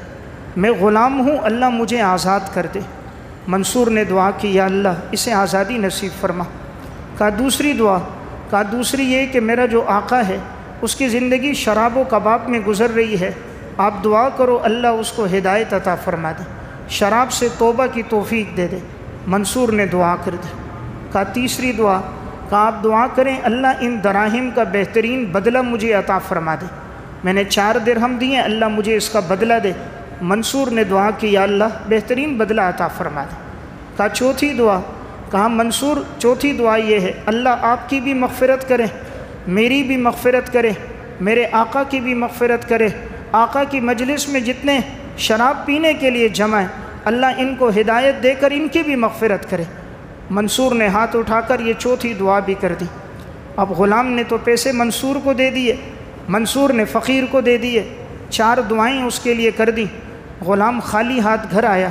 میں غلام ہوں، اللہ مجھے آزاد کر دے۔ منصور نے دعا کی یا اللہ اسے آزادی نصیب فرما۔ کہا دوسری دعا، کہا دوسری یہ کہ میرا جو آقا ہے اس کی زندگی شراب و کباب میں گزر رہی ہے، آپ دعا کرو اللہ اس کو ہدایت عطا فرما دے، شراب سے توبہ کی توفیق دے دے۔ منصور نے دعا کر دی۔ کہا تیسری دعا، کہا آپ دعا کریں اللہ ان دراہم کا بہترین بدلہ مجھے عطا فرما دے، میں نے 4 درہم دیے، اللہ مجھے اس کا بدلہ دے۔ منصور نے دعا کی یا اللہ بہترین بدلہ عطا فرما دے۔ کہا چوتھی دعا، کہا منصور چوتھی دعا یہ ہے اللہ آپ کی بھی مغفرت کرے، میری بھی مغفرت کرے، میرے آقا کی بھی مغفرت کرے، آقا کی مجلس میں جتنے شراب پینے کے لیے جمع ہیں اللہ ان کو ہدایت دے کر ان کی بھی مغفرت کرے۔ منصور نے ہاتھ اٹھا کر یہ چوتھی دعا بھی کر دی۔ اب غلام نے تو پیسے منصور کو دے دیے، منصور نے فقیر کو دے دیے، 4 دعائیں اس کے لیے کر دیں۔ غلام خالی ہاتھ گھر آیا،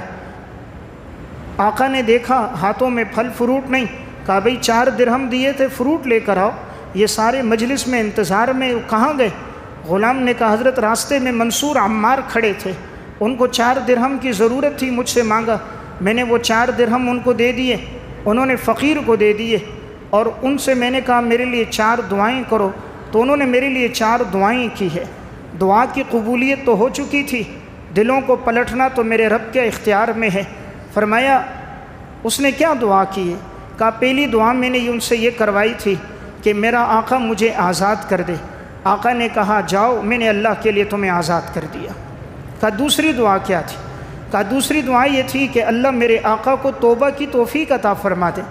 آقا نے دیکھا ہاتھوں میں پھل فروٹ نہیں، کہا بھئی 4 درہم دیے تھے فروٹ لے کر آؤ، یہ سارے مجلس میں انتظار میں کہاں گئے؟ غلام نے کہا حضرت راستے میں منصور عمار کھڑے تھے، ان کو 4 درہم کی ضرورت تھی، مجھ سے مانگا، میں نے وہ 4 درہم ان کو دے دیے، انہوں نے فقیر کو دے دیے، اور ان سے میں نے کہا میرے لیے 4 دعائیں کرو، تو انہوں نے میرے لیے 4 دعائیں کی ہے۔ دعا کی قبولیت تو ہو چکی تھی، دلوں کو پلٹنا تو میرے رب کے اختیار میں ہے۔ فرمایا اس نے کیا دعا کی ہے؟ کہا پہلی دعا میں نے ان سے یہ کروائی تھی کہ میرا آقا مجھے آزاد کر دے، آقا نے کہا جاؤ، میں نے اللہ کے لیے تمہیں آزاد کر دیا۔ کہا دوسری دعا کیا تھی؟ کہا دوسری دعا یہ تھی کہ اللہ میرے آقا کو توبہ کی توفیق عطا فرما دے۔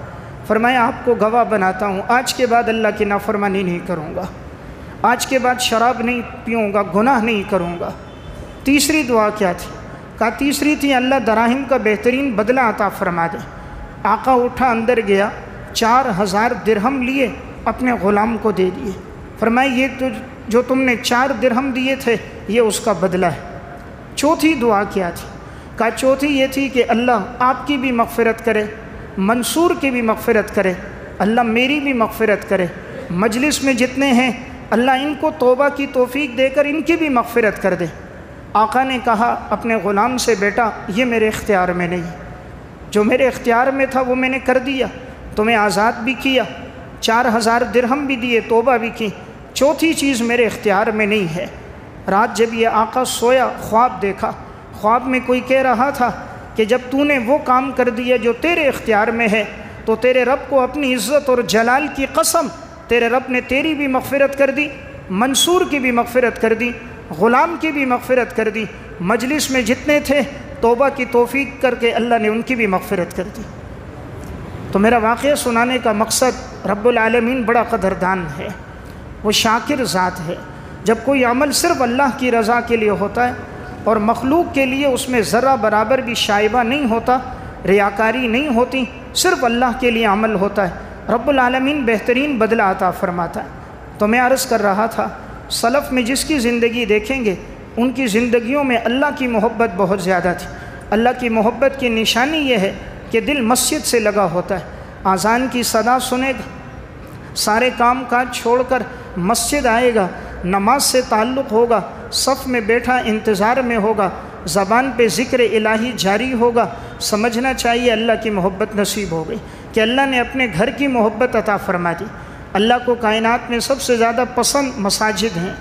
فرمایا آپ کو گواہ بناتا ہوں آج کے بعد اللہ کی نافرمانی نہیں کروں گا، آج کے بعد شراب نہیں پیوں گا، گناہ نہیں کروں گا۔ تیسری دعا کیا تھی؟ کہا تیسری تھی اللہ دراہم کا بہترین بدلہ عطا فرما دے۔ آقا اٹھا اندر گیا، 4000 درہم لیے اپنے غلام کو دے دیے۔ فرمایا یہ تو جو تم نے 4 درہم دیے تھے یہ اس کا بدلہ ہے۔ چوتھی دعا کیا تھی؟ کہا چوتھی یہ تھی کہ اللہ آپ کی بھی مغفرت کرے، منصور کی بھی مغفرت کرے، اللہ میری بھی مغفرت کرے، مجلس میں جتنے ہیں اللہ ان کو توبہ کی توفیق دے کر ان کی بھی مغفرت کر دے۔ آقا نے کہا اپنے غلام سے بیٹا یہ میرے اختیار میں نہیں، جو میرے اختیار میں تھا وہ میں نے کر دیا، تمہیں آزاد بھی کیا، 4000 درہم بھی دیے، توبہ بھی کی، چوتھی چیز میرے اختیار میں نہیں ہے۔ رات جب یہ آقا سویا خواب دیکھا، خواب میں کوئی کہہ رہا تھا کہ جب تو نے وہ کام کر دیا جو تیرے اختیار میں ہے تو تیرے رب کو اپنی عزت اور جلال کی قسم تیرے رب نے تیری بھی مغفرت کر دی، منصور کی بھی مغفرت کر دی، غلام کی بھی مغفرت کر دی، مجلس میں جتنے تھے توبہ کی توفیق کر کے اللہ نے ان کی بھی مغفرت کر دی۔ تو میرا واقعہ سنانے کا مقصد رب العالمین بڑا قدردان ہے، وہ شاکر ذات ہے۔ جب کوئی عمل صرف اللہ کی رضا کے لیے ہوتا ہے اور مخلوق کے لیے اس میں ذرہ برابر بھی شائبہ نہیں ہوتا، ریاکاری نہیں ہوتی، صرف اللہ کے لیے عمل ہوتا ہے، رب العالمین بہترین بدلہ عطا فرماتا ہے۔ تو میں عرض کر رہا تھا سلف میں جس کی زندگی دیکھیں گے ان کی زندگیوں میں اللہ کی محبت بہت زیادہ تھی۔ اللہ کی محبت کی نشانی یہ ہے کہ دل مسجد سے لگا ہوتا ہے، اذان کی صدا سنے گا، سارے کام کاج چھوڑ کر مسجد آئے گا، نماز سے تعلق ہوگا، صف میں بیٹھا انتظار میں ہوگا، زبان پہ ذکر الہی جاری ہوگا۔ سمجھنا چاہیے اللہ کی محبت نصیب ہو گئی کہ اللہ نے اپنے گھر کی محبت عطا فرما دی۔ اللہ کو کائنات میں سب سے زیادہ پسند مساجد ہیں،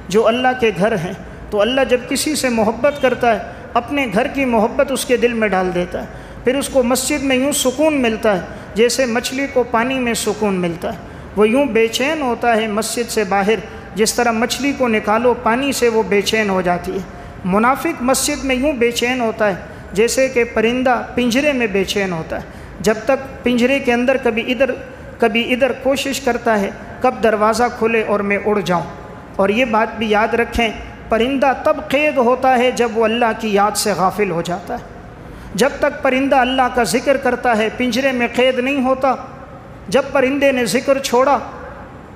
جو اللہ کے گھر ہیں، تو اللہ جب کسی سے محبت کرتا ہے اپنے گھر کی محبت اس کے دل میں ڈال دیتا ہے، پھر اس کو مسجد میں یوں سکون ملتا ہے جیسے مچھلی کو پانی میں سکون ملتا ہے، وہ یوں بے چین ہوتا ہے مسجد سے باہر جس طرح مچھلی کو نکالو پانی سے وہ بے چین ہو جاتی ہے۔ منافق مسجد میں یوں بے چین ہوتا ہے جیسے کہ پرندہ پنجرے میں بے چین ہوتا ہے، جب تک پنجرے کے اندر کبھی ادھر کوشش کرتا ہے کب دروازہ کھلے اور میں اڑ جاؤں۔ اور یہ بات بھی یاد رکھیں، پرندہ تب قید ہوتا ہے جب وہ اللہ کی یاد سے غافل ہو جاتا ہے۔ جب تک پرندہ اللہ کا ذکر کرتا ہے پنجرے میں قید نہیں ہوتا، جب پرندے نے ذکر چھوڑا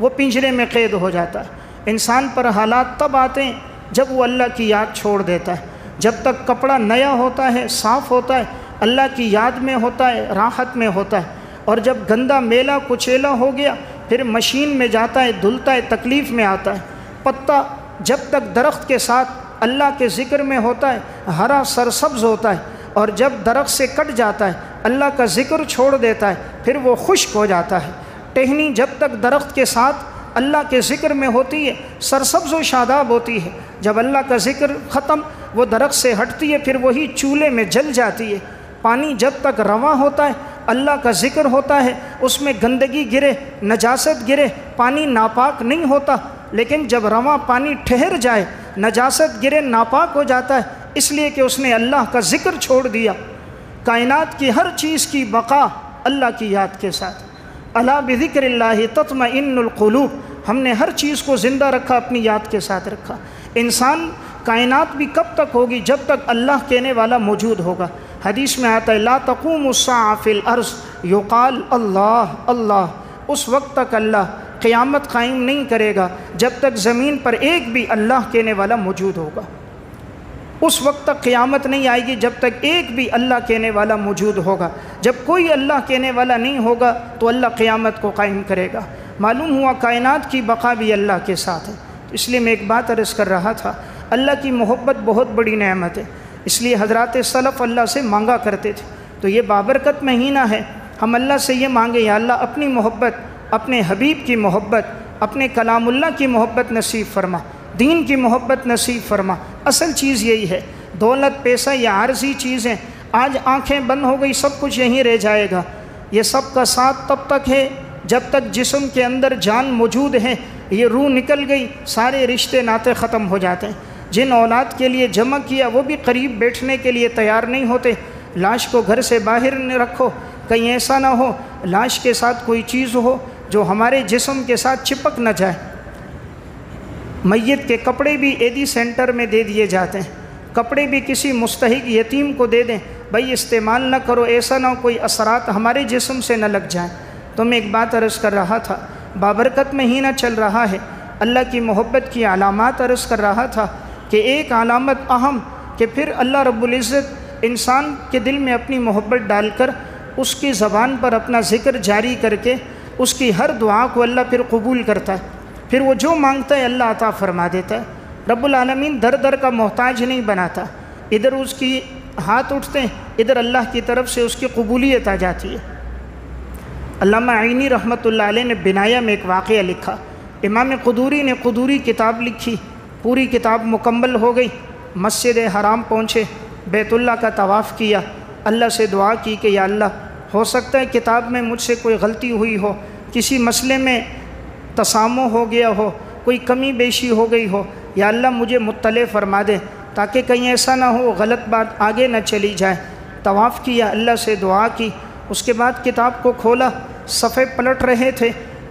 وہ پنجرے میں قید ہو جاتا ہے۔ انسان پر حالات تب آتے ہیں جب وہ اللہ کی یاد چھوڑ دیتا ہے۔ جب تک کپڑا نیا ہوتا ہے، صاف ہوتا ہے، اللہ کی یاد میں ہوتا ہے، راحت میں ہوتا ہے، اور جب گندا میلا کچیلا ہو گیا پھر مشین میں جاتا ہے، دھلتا ہے، تکلیف میں آتا ہے۔ پتا جب تک درخت کے ساتھ اللہ کے ذکر میں ہوتا ہے ہرا سرسبز ہوتا ہے، اور جب درخت سے کٹ جاتا ہے اللہ کا ذکر چھوڑ دیتا ہے پھر وہ خشک ہو جاتا ہے۔ ٹہنی جب تک درخت کے ساتھ اللہ کے ذکر میں ہوتی ہے سرسبز و شاداب ہوتی ہے، جب اللہ کا ذکر ختم وہ درخت سے ہٹتی ہے پھر وہی چولہے میں جل جاتی ہے۔ پانی جب تک رواں ہوتا ہے اللہ کا ذکر ہوتا ہے، اس میں گندگی گرے، نجاست گرے، پانی ناپاک نہیں ہوتا، لیکن جب رواں پانی ٹھہر جائے نجاست گرے، ناپاک ہو جاتا ہے، اس لیے کہ اس نے اللہ کا ذکر چھوڑ دیا۔ کائنات کی ہر چیز کی بقا اللہ کی یاد کے ساتھ، الا بذکر اللہ تطمئن القلوب، ہم نے ہر چیز کو زندہ رکھا، اپنی یاد کے ساتھ رکھا۔ انسان کائنات بھی کب تک ہوگی؟ جب تک اللہ کہنے والا موجود ہوگا۔ حدیث میں آتا ہے لا تقوم الساعة فی الارض یقال اللہ اللہ، اس وقت تک اللہ قیامت قائم نہیں کرے گا جب تک زمین پر ایک بھی اللہ کہنے والا موجود ہوگا۔ اس وقت تک قیامت نہیں آئے گی جب تک ایک بھی اللہ کہنے والا موجود ہوگا۔ جب کوئی اللہ کہنے والا نہیں ہوگا تو اللہ قیامت کو قائم کرے گا۔ معلوم ہوا کائنات کی بقا بھی اللہ کے ساتھ ہے۔ اس لیے میں ایک بات عرض کر رہا تھا، اللہ کی محبت بہت بڑی نعمت ہے، اس لیے حضرات سلف اللہ سے مانگا کرتے تھے۔ تو یہ بابرکت مہینہ ہے، ہم اللہ سے یہ مانگے یا اللہ اپنی محبت، اپنے حبیب کی محبت، اپنے کلام اللہ کی محبت نصیب فرما، دین کی محبت نصیب فرما۔ اصل چیز یہی ہے، دولت پیسہ یہ عارضی چیزیں، آج آنکھیں بند ہو گئی سب کچھ یہیں رہ جائے گا۔ یہ سب کا ساتھ تب تک ہے جب تک جسم کے اندر جان موجود ہے، یہ روح نکل گئی سارے رشتے ناطے ختم ہو جاتے ہیں۔ جن اولاد کے لیے جمع کیا وہ بھی قریب بیٹھنے کے لیے تیار نہیں ہوتے۔ لاش کو گھر سے باہر نہ رکھو، کہیں ایسا نہ ہو لاش کے ساتھ کوئی چیز ہو جو ہمارے جسم کے ساتھ چپک نہ جائے۔ میت کے کپڑے بھی ایدی سینٹر میں دے دیے جاتے ہیں، کپڑے بھی کسی مستحق یتیم کو دے دیں، بھائی استعمال نہ کرو، ایسا نہ ہو کوئی اثرات ہمارے جسم سے نہ لگ جائیں۔ تو میں ایک بات عرض کر رہا تھا، بابرکت مہینہ چل رہا ہے، اللہ کی محبت کی علامات عرض کر رہا تھا کہ ایک علامت اہم کہ پھر اللہ رب العزت انسان کے دل میں اپنی محبت ڈال کر اس کی زبان پر اپنا ذکر جاری کر کے اس کی ہر دعا کو اللہ پھر قبول کرتا ہے، پھر وہ جو مانگتا ہے اللہ عطا فرما دیتا ہے۔ رب العالمین در در کا محتاج نہیں بناتا، ادھر اس کی ہاتھ اٹھتے ہیں، ادھر اللہ کی طرف سے اس کی قبولیت آ جاتی ہے۔ علامہ عینی رحمۃ اللہ علیہ نے بنایا میں ایک واقعہ لکھا، امام قدوری نے قدوری کتاب لکھی، پوری کتاب مکمل ہو گئی، مسجد حرام پہنچے، بیت اللہ کا طواف کیا، اللہ سے دعا کی کہ یا اللہ ہو سکتا ہے کتاب میں مجھ سے کوئی غلطی ہوئی ہو، کسی مسئلے میں تسامح ہو گیا ہو، کوئی کمی بیشی ہو گئی ہو، یا اللہ مجھے مطلع فرما دے تاکہ کہیں ایسا نہ ہو غلط بات آگے نہ چلی جائے۔ طواف کیا، اللہ سے دعا کی، اس کے بعد کتاب کو کھولا، صفحے پلٹ رہے تھے۔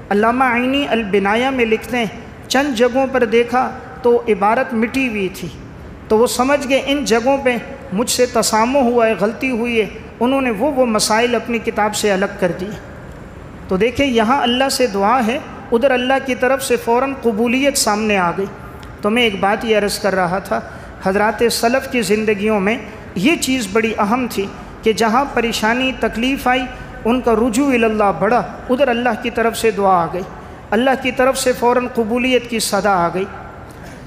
علامہ عینی البنایہ میں لکھتے ہیں چند جگہوں پر دیکھا تو عبارت مٹی ہوئی تھی، تو وہ سمجھ گئے ان جگہوں پہ مجھ سے تسامح ہوا ہے، غلطی ہوئی ہے، انہوں نے وہ مسائل اپنی کتاب سے الگ کر دیے۔ تو دیکھیں یہاں اللہ سے دعا ہے، ادھر اللہ کی طرف سے فوراً قبولیت سامنے آ گئی۔ تو میں ایک بات یہ عرض کر رہا تھا، حضرات سلف کی زندگیوں میں یہ چیز بڑی اہم تھی کہ جہاں پریشانی تکلیف آئی ان کا رجوع اللہ بڑھا، ادھر اللہ کی طرف سے دعا آ گئی، اللہ کی طرف سے فوراً قبولیت کی صدا آ گئی۔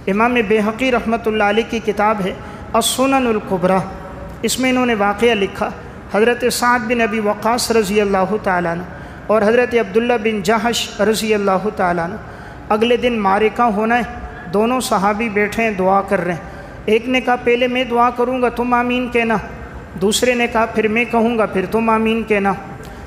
امام بیہقی رحمۃ اللہ علیہ کی کتاب ہے السنن الکبریٰ، اس میں انہوں نے واقعہ لکھا، حضرت سعد بن ابی وقاص رضی اللہ تعالیٰ عنہ اور حضرت عبداللہ بن جہش رضی اللہ تعالیٰ عنہ، اگلے دن معرکہ ہونا ہے، دونوں صحابی بیٹھے ہیں دعا کر رہے ہیں. ایک نے کہا پہلے میں دعا کروں گا تم آمین کہنا. دوسرے نے کہا پھر میں کہوں گا پھر تم آمین کہنا.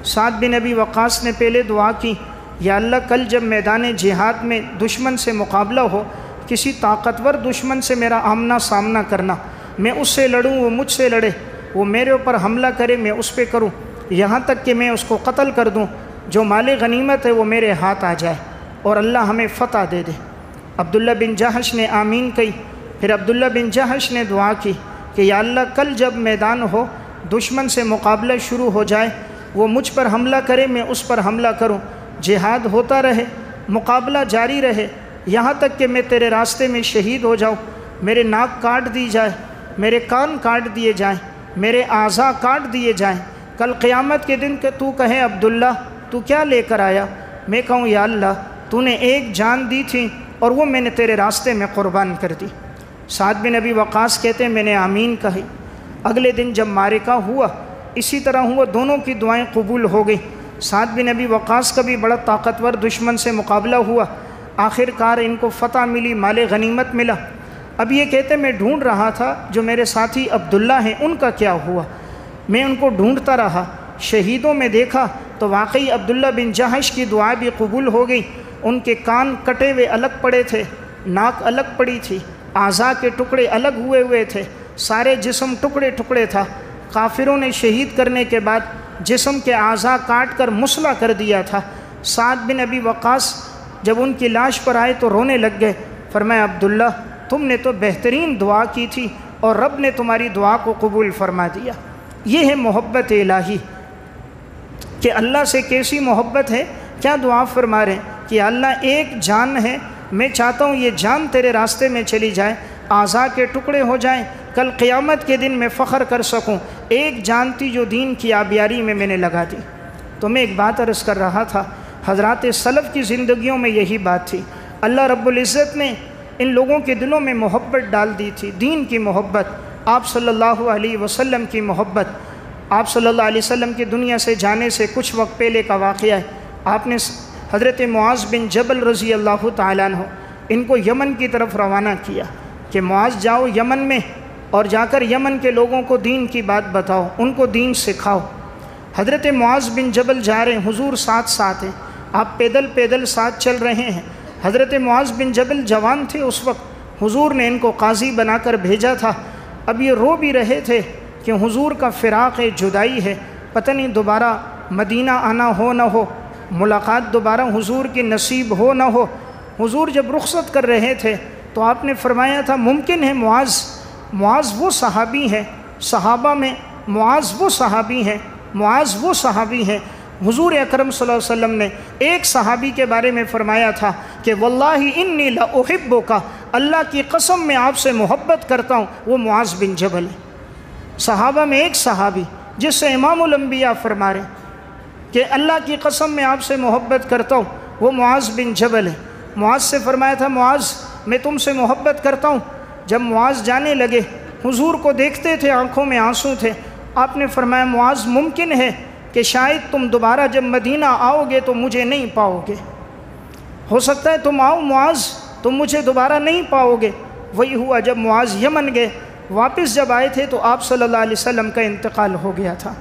سعد بن ابی وقاص نے پہلے دعا کی، یا اللہ کل جب میدان جہاد میں دشمن سے مقابلہ ہو، کسی طاقتور دشمن سے میرا آمنا سامنا کرنا، میں اس سے لڑوں وہ مجھ سے لڑے، وہ میرے اوپر حملہ کرے میں اس پہ کروں، یہاں تک کہ میں اس کو قتل کر دوں، جو مال غنیمت ہے وہ میرے ہاتھ آ جائے اور اللہ ہمیں فتح دے دے. عبداللہ بن جہش نے آمین کہی. پھر عبداللہ بن جہش نے دعا کی کہ یا اللہ کل جب میدان ہو، دشمن سے مقابلہ شروع ہو جائے، وہ مجھ پر حملہ کرے میں اس پر حملہ کروں، جہاد ہوتا رہے، مقابلہ جاری رہے، یہاں تک کہ میں تیرے راستے میں شہید ہو جاؤں، میرے ناک کاٹ دی جائے، میرے کان کاٹ دیے جائیں، میرے اعضاء کاٹ دیے جائیں. کل قیامت کے دن کہ تو کہے عبداللہ تو کیا لے کر آیا، میں کہوں یا اللہ تو نے ایک جان دی تھی اور وہ میں نے تیرے راستے میں قربان کر دی. سعد بن ابی وقاص کہتے ہیں میں نے آمین کہی. اگلے دن جب معرکہ ہوا اسی طرح ہوا، دونوں کی دعائیں قبول ہو گئی. سعد بن ابی وقاص کا بھی بڑا طاقتور دشمن سے مقابلہ ہوا، آخر کار ان کو فتح ملی، مال غنیمت ملا. اب یہ کہتے میں ڈھونڈ رہا تھا جو میرے ساتھی عبداللہ ہیں ان کا کیا ہوا. میں ان کو ڈھونڈتا رہا، شہیدوں میں دیکھا تو واقعی عبداللہ بن جہش کی دعا بھی قبول ہو گئی. ان کے کان کٹے ہوئے الگ پڑے تھے، ناک الگ پڑی تھی، اعضاء کے ٹکڑے الگ ہوئے تھے، سارے جسم ٹکڑے ٹکڑے تھا. کافروں نے شہید کرنے کے بعد جسم کے اعضاء کاٹ کر مسلح کر دیا تھا. سعد بن ابی وقاص جب ان کی لاش پر آئے تو رونے لگ گئے. فرمایا عبداللہ تم نے تو بہترین دعا کی تھی اور رب نے تمہاری دعا کو قبول فرما دیا. یہ ہے محبت الہی کہ اللہ سے کیسی محبت ہے. کیا دعا فرما رہے ہیں کہ اللہ ایک جان ہے، میں چاہتا ہوں یہ جان تیرے راستے میں چلی جائے، اعضاء کے ٹکڑے ہو جائیں، کل قیامت کے دن میں فخر کر سکوں، ایک جان تھی جو دین کی آبیاری میں نے لگا دی. تو میں ایک بات عرض کر رہا تھا، حضرات سلف کی زندگیوں میں یہی بات تھی. اللہ رب العزت نے ان لوگوں کے دلوں میں محبت ڈال دی تھی، دین کی محبت، آپ صلی اللہ علیہ وسلم کی محبت. آپ صلی اللہ علیہ وسلم کی دنیا سے جانے سے کچھ وقت پہلے کا واقعہ ہے. آپ نے حضرت معاذ بن جبل رضی اللہ تعالیٰ عنہ ان کو یمن کی طرف روانہ کیا کہ معاذ جاؤ یمن میں اور جا کر یمن کے لوگوں کو دین کی بات بتاؤ، ان کو دین سکھاؤ. حضرت معاذ بن جبل جا رہے ہیں، حضور ساتھ ہیں، آپ پیدل ساتھ چل رہے ہیں. حضرت معاذ بن جبل جوان تھے اس وقت، حضور نے ان کو قاضی بنا کر بھیجا تھا. اب یہ رو بھی رہے تھے کہ حضور کا فراق ہے، جدائی ہے، پتہ نہیں دوبارہ مدینہ آنا ہو نہ ہو، ملاقات دوبارہ حضور کی نصیب ہو نہ ہو. حضور جب رخصت کر رہے تھے تو آپ نے فرمایا تھا ممکن ہے معاذ وہ صحابی ہے، صحابہ میں معاذ وہ صحابی ہیں. حضور اکرم صلی اللہ علیہ وسلم نے ایک صحابی کے بارے میں فرمایا تھا کہ واللہ انی لاحبک، اللہ کی قسم میں آپ سے محبت کرتا ہوں، وہ معاذ بن جبل ہے. صحابہ میں ایک صحابی جس سے امام الانبیاء فرما رہے ہیں کہ اللہ کی قسم میں آپ سے محبت کرتا ہوں، وہ معاذ بن جبل ہے. معاذ سے فرمایا تھا معاذ میں تم سے محبت کرتا ہوں. جب معاذ جانے لگے حضور کو دیکھتے تھے، آنکھوں میں آنسو تھے. آپ نے فرمایا معاذ ممکن ہے کہ شاید تم دوبارہ جب مدینہ آؤ گے تو مجھے نہیں پاؤ گے، ہو سکتا ہے تم آؤ معاذ تم مجھے دوبارہ نہیں پاؤ گے. وہی ہوا جب معاذ یمن گئے، واپس جب آئے تھے تو آپ صلی اللہ علیہ وسلم کا انتقال ہو گیا تھا.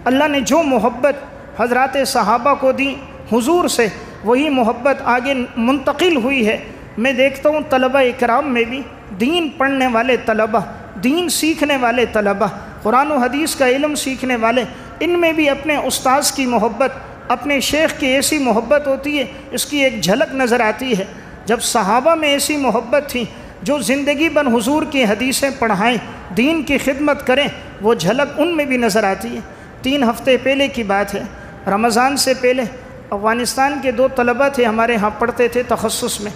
اللہ نے جو محبت حضرات صحابہ کو دی حضور سے، وہی محبت آگے منتقل ہوئی ہے. میں دیکھتا ہوں طلبہ اکرام میں بھی، دین پڑھنے والے طلبہ، دین سیکھنے والے طلبہ، قرآن و حدیث کا علم سیکھنے والے، ان میں بھی اپنے استاذ کی محبت، اپنے شیخ کی ایسی محبت ہوتی ہے، اس کی ایک جھلک نظر آتی ہے. جب صحابہ میں ایسی محبت تھی جو زندگی بھر حضور کی حدیثیں پڑھائیں، دین کی خدمت کریں، وہ جھلک ان میں بھی نظر آتی ہے. 3 ہفتے پہلے کی بات ہے، رمضان سے پہلے افغانستان کے 2 طلبہ تھے، ہمارے ہاں پڑھتے تھے تخصص میں.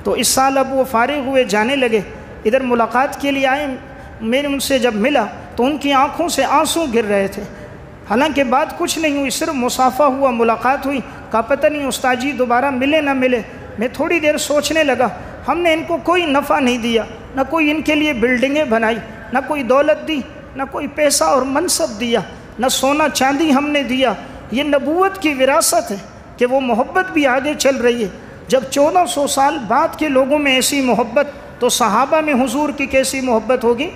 تو اس سال اب وہ فارغ ہوئے، جانے لگے، ادھر ملاقات کے لیے آئے. میں نے ان سے جب ملا تو ان کی آنکھوں سے آنسو گر رہے تھے. حالانکہ بات کچھ نہیں ہوئی، صرف مصافحہ ہوا، ملاقات ہوئی. کہا پتہ نہیں استاد جی دوبارہ ملے نہ ملے. میں تھوڑی دیر سوچنے لگا، ہم نے ان کو کوئی نفع نہیں دیا، نہ کوئی ان کے لیے بلڈنگیں بنائی، نہ کوئی دولت دی، نہ کوئی پیسہ اور منصب دیا، نہ سونا چاندی ہم نے دیا. یہ نبوت کی وراثت ہے کہ وہ محبت بھی آگے چل رہی ہے. جب 1400 سال بعد کے لوگوں میں ایسی محبت تو صحابہ میں حضور کی کیسی محبت ہوگی؟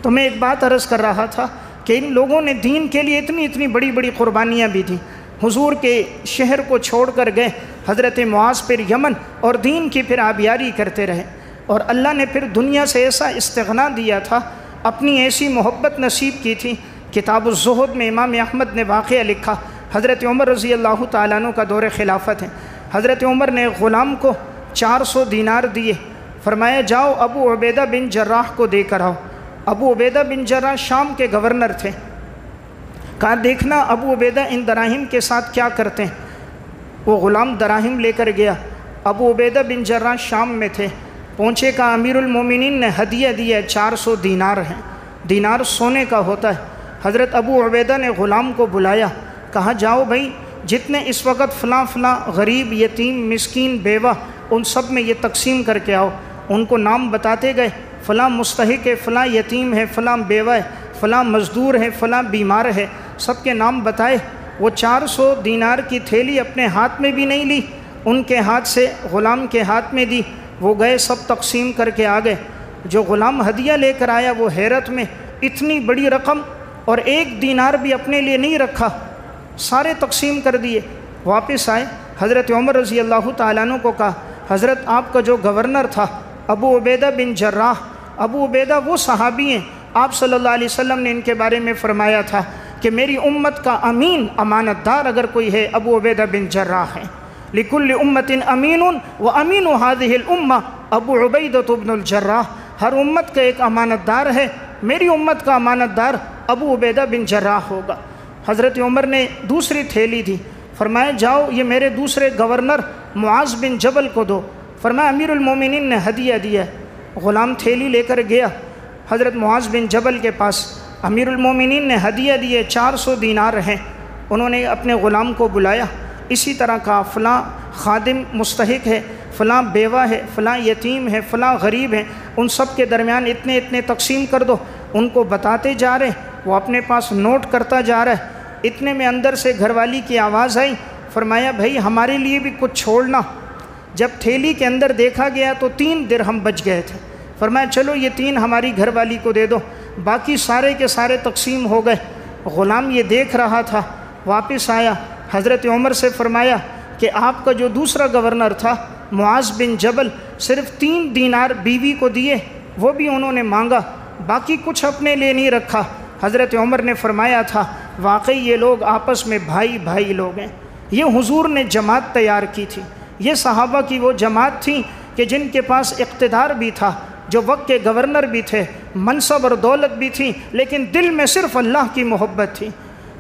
تو میں ایک بات عرض کر رہا تھا کہ ان لوگوں نے دین کے لیے اتنی بڑی بڑی قربانیاں بھی دیں۔ حضور کے شہر کو چھوڑ کر گئے حضرت معاذ پھر یمن اور دین کی پھر آبیاری کرتے رہے، اور اللہ نے پھر دنیا سے ایسا استغنا دیا تھا، اپنی ایسی محبت نصیب کی تھی۔ کتاب الزہد میں امام احمد نے واقعہ لکھا، حضرت عمر رضی اللہ تعالیٰ عنہ کا دور خلافت ہے۔ حضرت عمر نے غلام کو 400 دینار دیے، فرمایا جاؤ ابو عبیدہ بن جراح کو دے کر آؤ۔ ابو عبیدہ بن جراح شام کے گورنر تھے، کہا دیکھنا ابو عبیدہ ان دراہم کے ساتھ کیا کرتے ہیں۔ وہ غلام دراہم لے کر گیا، ابو عبیدہ بن جراح شام میں تھے، پہنچے کہا امیر المومنین نے ہدیہ دیا 400 دینار ہیں، دینار سونے کا ہوتا ہے۔ حضرت ابو عبیدہ نے غلام کو بلایا، کہا جاؤ بھائی جتنے اس وقت فلاں غریب یتیم مسکین بیوہ ان سب میں یہ تقسیم کر کے آؤ۔ ان کو نام بتاتے گئے، فلاں مستحق ہے، فلاں یتیم ہے، فلاں بیوہ ہے، فلاں مزدور ہے، فلاں بیمار ہے، سب کے نام بتائے۔ وہ 400 دینار کی تھیلی اپنے ہاتھ میں بھی نہیں لی، ان کے ہاتھ سے غلام کے ہاتھ میں دی، وہ گئے سب تقسیم کر کے آ گئے۔ جو غلام ہدیہ لے کر آیا وہ حیرت میں، اتنی بڑی رقم اور 1 دینار بھی اپنے لیے نہیں رکھا، سارے تقسیم کر دیے۔ واپس آئے، حضرت عمر رضی اللہ تعالیٰ عنہ کو کہا حضرت آپ کا جو گورنر تھا ابو عبیدہ بن جراح، ابو عبیدہ وہ صحابی ہیں، آپ صلی اللہ علیہ وسلم نے ان کے بارے میں فرمایا تھا کہ میری امت کا امین امانت دار اگر کوئی ہے ابو عبیدہ بن جراح ہے۔ لِكُلِّ أُمَّةٍ أَمِينٌ وَأَمِينُ هَذِهِ الْأُمَّةِ ابو عبیدہ بن الجراح، ہر امت کا ایک امانت دار ہے، میری امت کا امانت دار ابو عبیدہ بن جراح ہوگا۔ حضرت عمر نے دوسری تھیلی دی، فرمایا جاؤ یہ میرے دوسرے گورنر معاذ بن جبل کو دو۔ فرمایا امیر المومنین نے ہدیہ دیا ہے۔ غلام تھیلی لے کر گیا حضرت معاذ بن جبل کے پاس، امیر المومنین نے ہدیہ دیے 400 دینار ہیں۔ انہوں نے اپنے غلام کو بلایا، اسی طرح کہا فلاں خادم مستحق ہے، فلاں بیوہ ہے، فلاں یتیم ہے، فلاں غریب ہے، ان سب کے درمیان اتنے تقسیم کر دو۔ ان کو بتاتے جا رہے، وہ اپنے پاس نوٹ کرتا جا رہا ہے۔ اتنے میں اندر سے گھر والی کی آواز آئی، فرمایا بھائی ہمارے لیے بھی کچھ چھوڑنا۔ جب تھیلی کے اندر دیکھا گیا تو 3 درہم بچ گئے تھے، فرمایا چلو یہ 3 ہماری گھر والی کو دے دو، باقی سارے کے سارے تقسیم ہو گئے۔ غلام یہ دیکھ رہا تھا، واپس آیا، حضرت عمر سے فرمایا کہ آپ کا جو دوسرا گورنر تھا معاذ بن جبل صرف 3 دینار بیوی کو دیے، وہ بھی انہوں نے مانگا، باقی کچھ اپنے لیے نہیں رکھا۔ حضرت عمر نے فرمایا تھا واقعی یہ لوگ آپس میں بھائی لوگ ہیں، یہ حضور نے جماعت تیار کی تھی، یہ صحابہ کی وہ جماعت تھی کہ جن کے پاس اقتدار بھی تھا، جو وقت کے گورنر بھی تھے، منصب اور دولت بھی تھی، لیکن دل میں صرف اللہ کی محبت تھی۔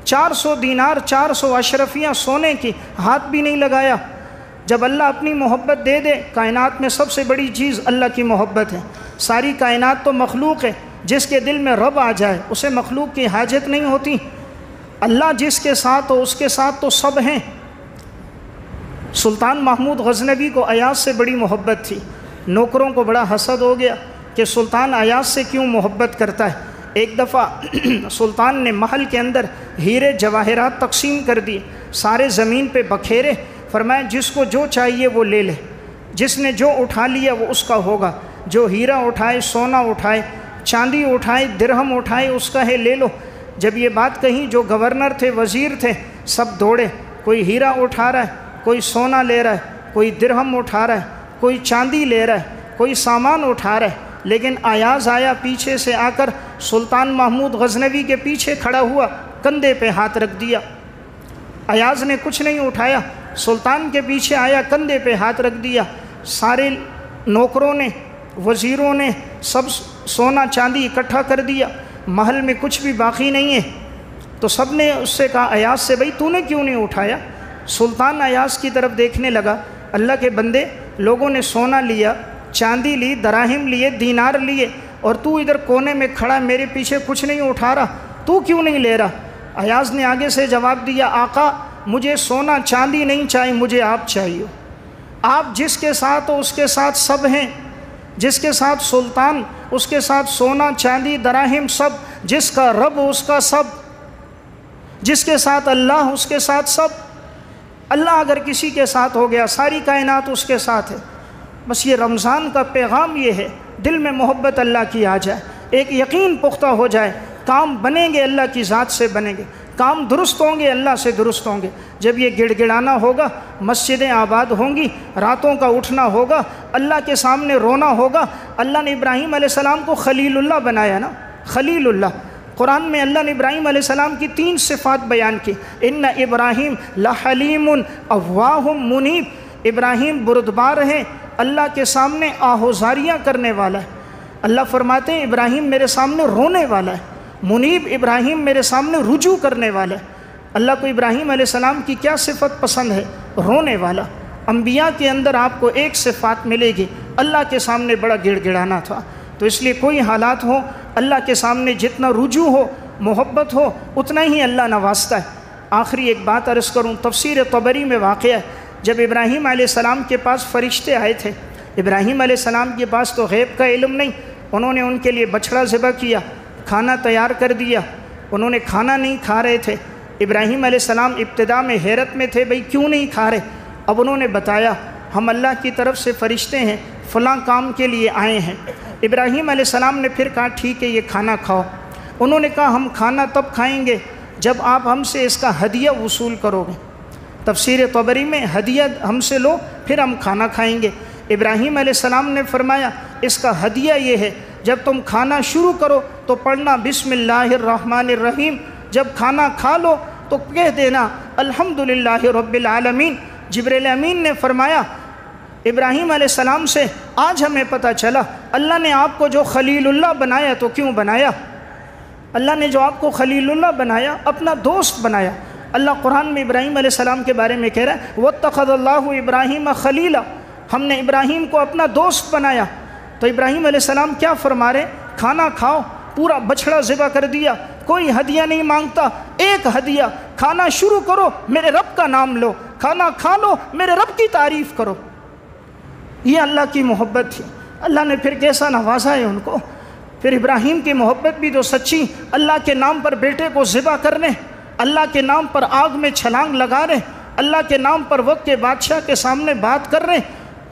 400 دینار 400 اشرفیاں سونے کی، ہاتھ بھی نہیں لگایا۔ جب اللہ اپنی محبت دے دے، کائنات میں سب سے بڑی چیز اللہ کی محبت ہے۔ ساری کائنات تو مخلوق ہے، جس کے دل میں رب آ جائے اسے مخلوق کی حاجت نہیں ہوتی۔ اللہ جس کے ساتھ ہو اس کے ساتھ تو سب ہیں۔ سلطان محمود غزنوی کو ایاز سے بڑی محبت تھی، نوکروں کو بڑا حسد ہو گیا کہ سلطان ایاز سے کیوں محبت کرتا ہے۔ ایک دفعہ سلطان نے محل کے اندر ہیرے جواہرات تقسیم کر دی، سارے زمین پہ بکھیرے، فرمایا جس کو جو چاہیے وہ لے لے، جس نے جو اٹھا لیا وہ اس کا ہوگا، جو ہیرا اٹھائے، سونا اٹھائے، چاندی اٹھائے، درہم اٹھائے، اس کا ہے لے لو۔ جب یہ بات کہیں جو گورنر تھے، وزیر تھے، سب دوڑے، کوئی ہیرا اٹھا رہا ہے، کوئی سونا لے رہا ہے، کوئی درہم اٹھا رہا ہے، کوئی چاندی لے رہا ہے، کوئی سامان اٹھا رہا ہے۔ لیکن ایاز آیا پیچھے سے آ کر سلطان محمود غزنوی کے پیچھے کھڑا ہوا، کندھے پہ ہاتھ رکھ دیا۔ ایاز نے کچھ نہیں اٹھایا، سلطان کے پیچھے آیا، کندھے پہ ہاتھ رکھ دیا۔ سارے نوکروں نے، وزیروں نے سب سونا چاندی اکٹھا کر دیا، محل میں کچھ بھی باقی نہیں ہے۔ تو سب نے اس سے کہا ایاز سے بھائی تو نے کیوں نہیں اٹھایا؟ سلطان ایاز کی طرف دیکھنے لگا، اللہ کے بندے، لوگوں نے سونا لیا، چاندی لی، دراہم لیے، دینار لیے، اور تو ادھر کونے میں کھڑا میرے پیچھے کچھ نہیں اٹھا رہا، تو کیوں نہیں لے رہا؟ ایاز نے آگے سے جواب دیا، آقا مجھے سونا چاندی نہیں چاہیے، مجھے آپ چاہیے۔ آپ جس کے ساتھ ہو اس کے ساتھ سب ہیں، جس کے ساتھ سلطان اس کے ساتھ سونا چاندی دراہم سب، جس کا رب اس کا سب، جس کے ساتھ اللہ اس کے ساتھ سب۔ اللہ اگر کسی کے ساتھ ہو گیا ساری کائنات اس کے ساتھ ہے۔ بس یہ رمضان کا پیغام یہ ہے، دل میں محبت اللہ کی آ جائے، ایک یقین پختہ ہو جائے، کام بنیں گے اللہ کی ذات سے بنیں گے، کام درست ہوں گے اللہ سے درست ہوں گے۔ جب یہ گڑ گڑانا ہوگا، مسجدیں آباد ہوں گی، راتوں کا اٹھنا ہوگا، اللہ کے سامنے رونا ہوگا۔ اللہ نے ابراہیم علیہ السلام کو خلیل اللہ بنایا نا، خلیل اللہ۔ قرآن میں اللہ نے ابراہیم علیہ السلام کی 3 صفات بیان کی، ان ابراہیم لحلیم اواہ منیب۔ ابراہیم بردبار ہے، اللہ کے سامنے آہوزاریاں کرنے والا ہے۔ اللہ فرماتے ہیں ابراہیم میرے سامنے رونے والا ہے، منیب ابراہیم میرے سامنے رجوع کرنے والا ہے۔ اللہ کو ابراہیم علیہ السلام کی کیا صفت پسند ہے؟ رونے والا۔ انبیاء کے اندر آپ کو ایک صفات ملے گی، اللہ کے سامنے بڑا گڑ گڑانا تھا۔ تو اس لیے کوئی حالات ہو، اللہ کے سامنے جتنا رجوع ہو، محبت ہو، اتنا ہی اللہ نوازتا ہے۔ آخری ایک بات عرض کروں، تفسیر طبری میں واقع ہے، جب ابراہیم علیہ السلام کے پاس فرشتے آئے تھے، ابراہیم علیہ السلام کے پاس تو غیب کا علم نہیں، انہوں نے ان کے لیے بچڑا ذبح کیا، کھانا تیار کر دیا، انہوں نے کھانا نہیں کھا رہے تھے۔ ابراہیم علیہ السلام ابتدا میں حیرت میں تھے، بھئی کیوں نہیں کھا رہے؟ اب انہوں نے بتایا ہم اللہ کی طرف سے فرشتے ہیں، فلاں کام کے لیے آئے ہیں۔ ابراہیم علیہ السلام نے پھر کہا ٹھیک ہے یہ کھانا کھاؤ۔ انہوں نے کہا ہم کھانا تب کھائیں گے جب آپ ہم سے اس کا ہدیہ وصول کرو گے۔ تفسیر طبری میں ہدیہ ہم سے لو پھر ہم کھانا کھائیں گے۔ ابراہیم علیہ السلام نے فرمایا اس کا ہدیہ یہ ہے، جب تم کھانا شروع کرو تو پڑھنا بسم اللہ الرحمن الرحیم، جب کھانا کھا لو تو کہہ دینا الحمدللہ رب العالمین۔ جبریل امین نے فرمایا ابراہیم علیہ السلام سے آج ہمیں پتہ چلا اللہ نے آپ کو جو خلیل اللہ بنایا تو کیوں بنایا؟ اللہ نے جو آپ کو خلیل اللہ بنایا، اپنا دوست بنایا۔ اللہ قرآن میں ابراہیم علیہ السلام کے بارے میں کہہ رہا ہے وَاتَّخَذَ اللَّهُ إِبْرَاهِيمَ خَلِيلًا، ہم نے ابراہیم کو اپنا دوست بنایا۔ تو ابراہیم علیہ السلام کیا فرما رہے؟ کھانا کھاؤ، پورا بچڑا ذبح کر دیا، کوئی ہدیہ نہیں مانگتا، ایک ہدیہ، کھانا شروع کرو میرے رب کا نام لو، کھانا کھا لو میرے رب کی تعریف کرو۔ یہ اللہ کی محبت تھی۔ اللہ نے پھر کیسا نوازا ہے ان کو۔ پھر ابراہیم کی محبت بھی تو سچی، اللہ کے نام پر بیٹے کو ذبح کرنے، اللہ کے نام پر آگ میں چھلانگ لگا رہے، اللہ کے نام پر وقت کے بادشاہ کے سامنے بات کر رہے۔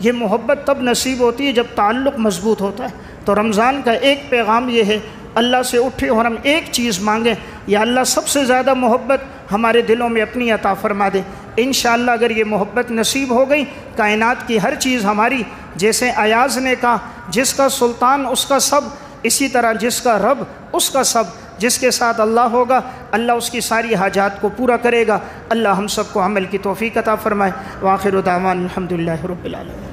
یہ محبت تب نصیب ہوتی ہے جب تعلق مضبوط ہوتا ہے۔ تو رمضان کا ایک پیغام یہ ہے، اللہ سے اٹھے اور ہم ایک چیز مانگیں، یا اللہ سب سے زیادہ محبت ہمارے دلوں میں اپنی عطا فرما دے۔ انشاءاللہ اگر یہ محبت نصیب ہو گئی، کائنات کی ہر چیز ہماری، جیسے ایاز نے کہا جس کا سلطان اس کا سب، اسی طرح جس کا رب اس کا سب، جس کے ساتھ اللہ ہوگا اللہ اس کی ساری حاجات کو پورا کرے گا۔ اللہ ہم سب کو عمل کی توفیق عطا فرمائے۔ وآخر دعوانا الحمدللہ رب العالمین۔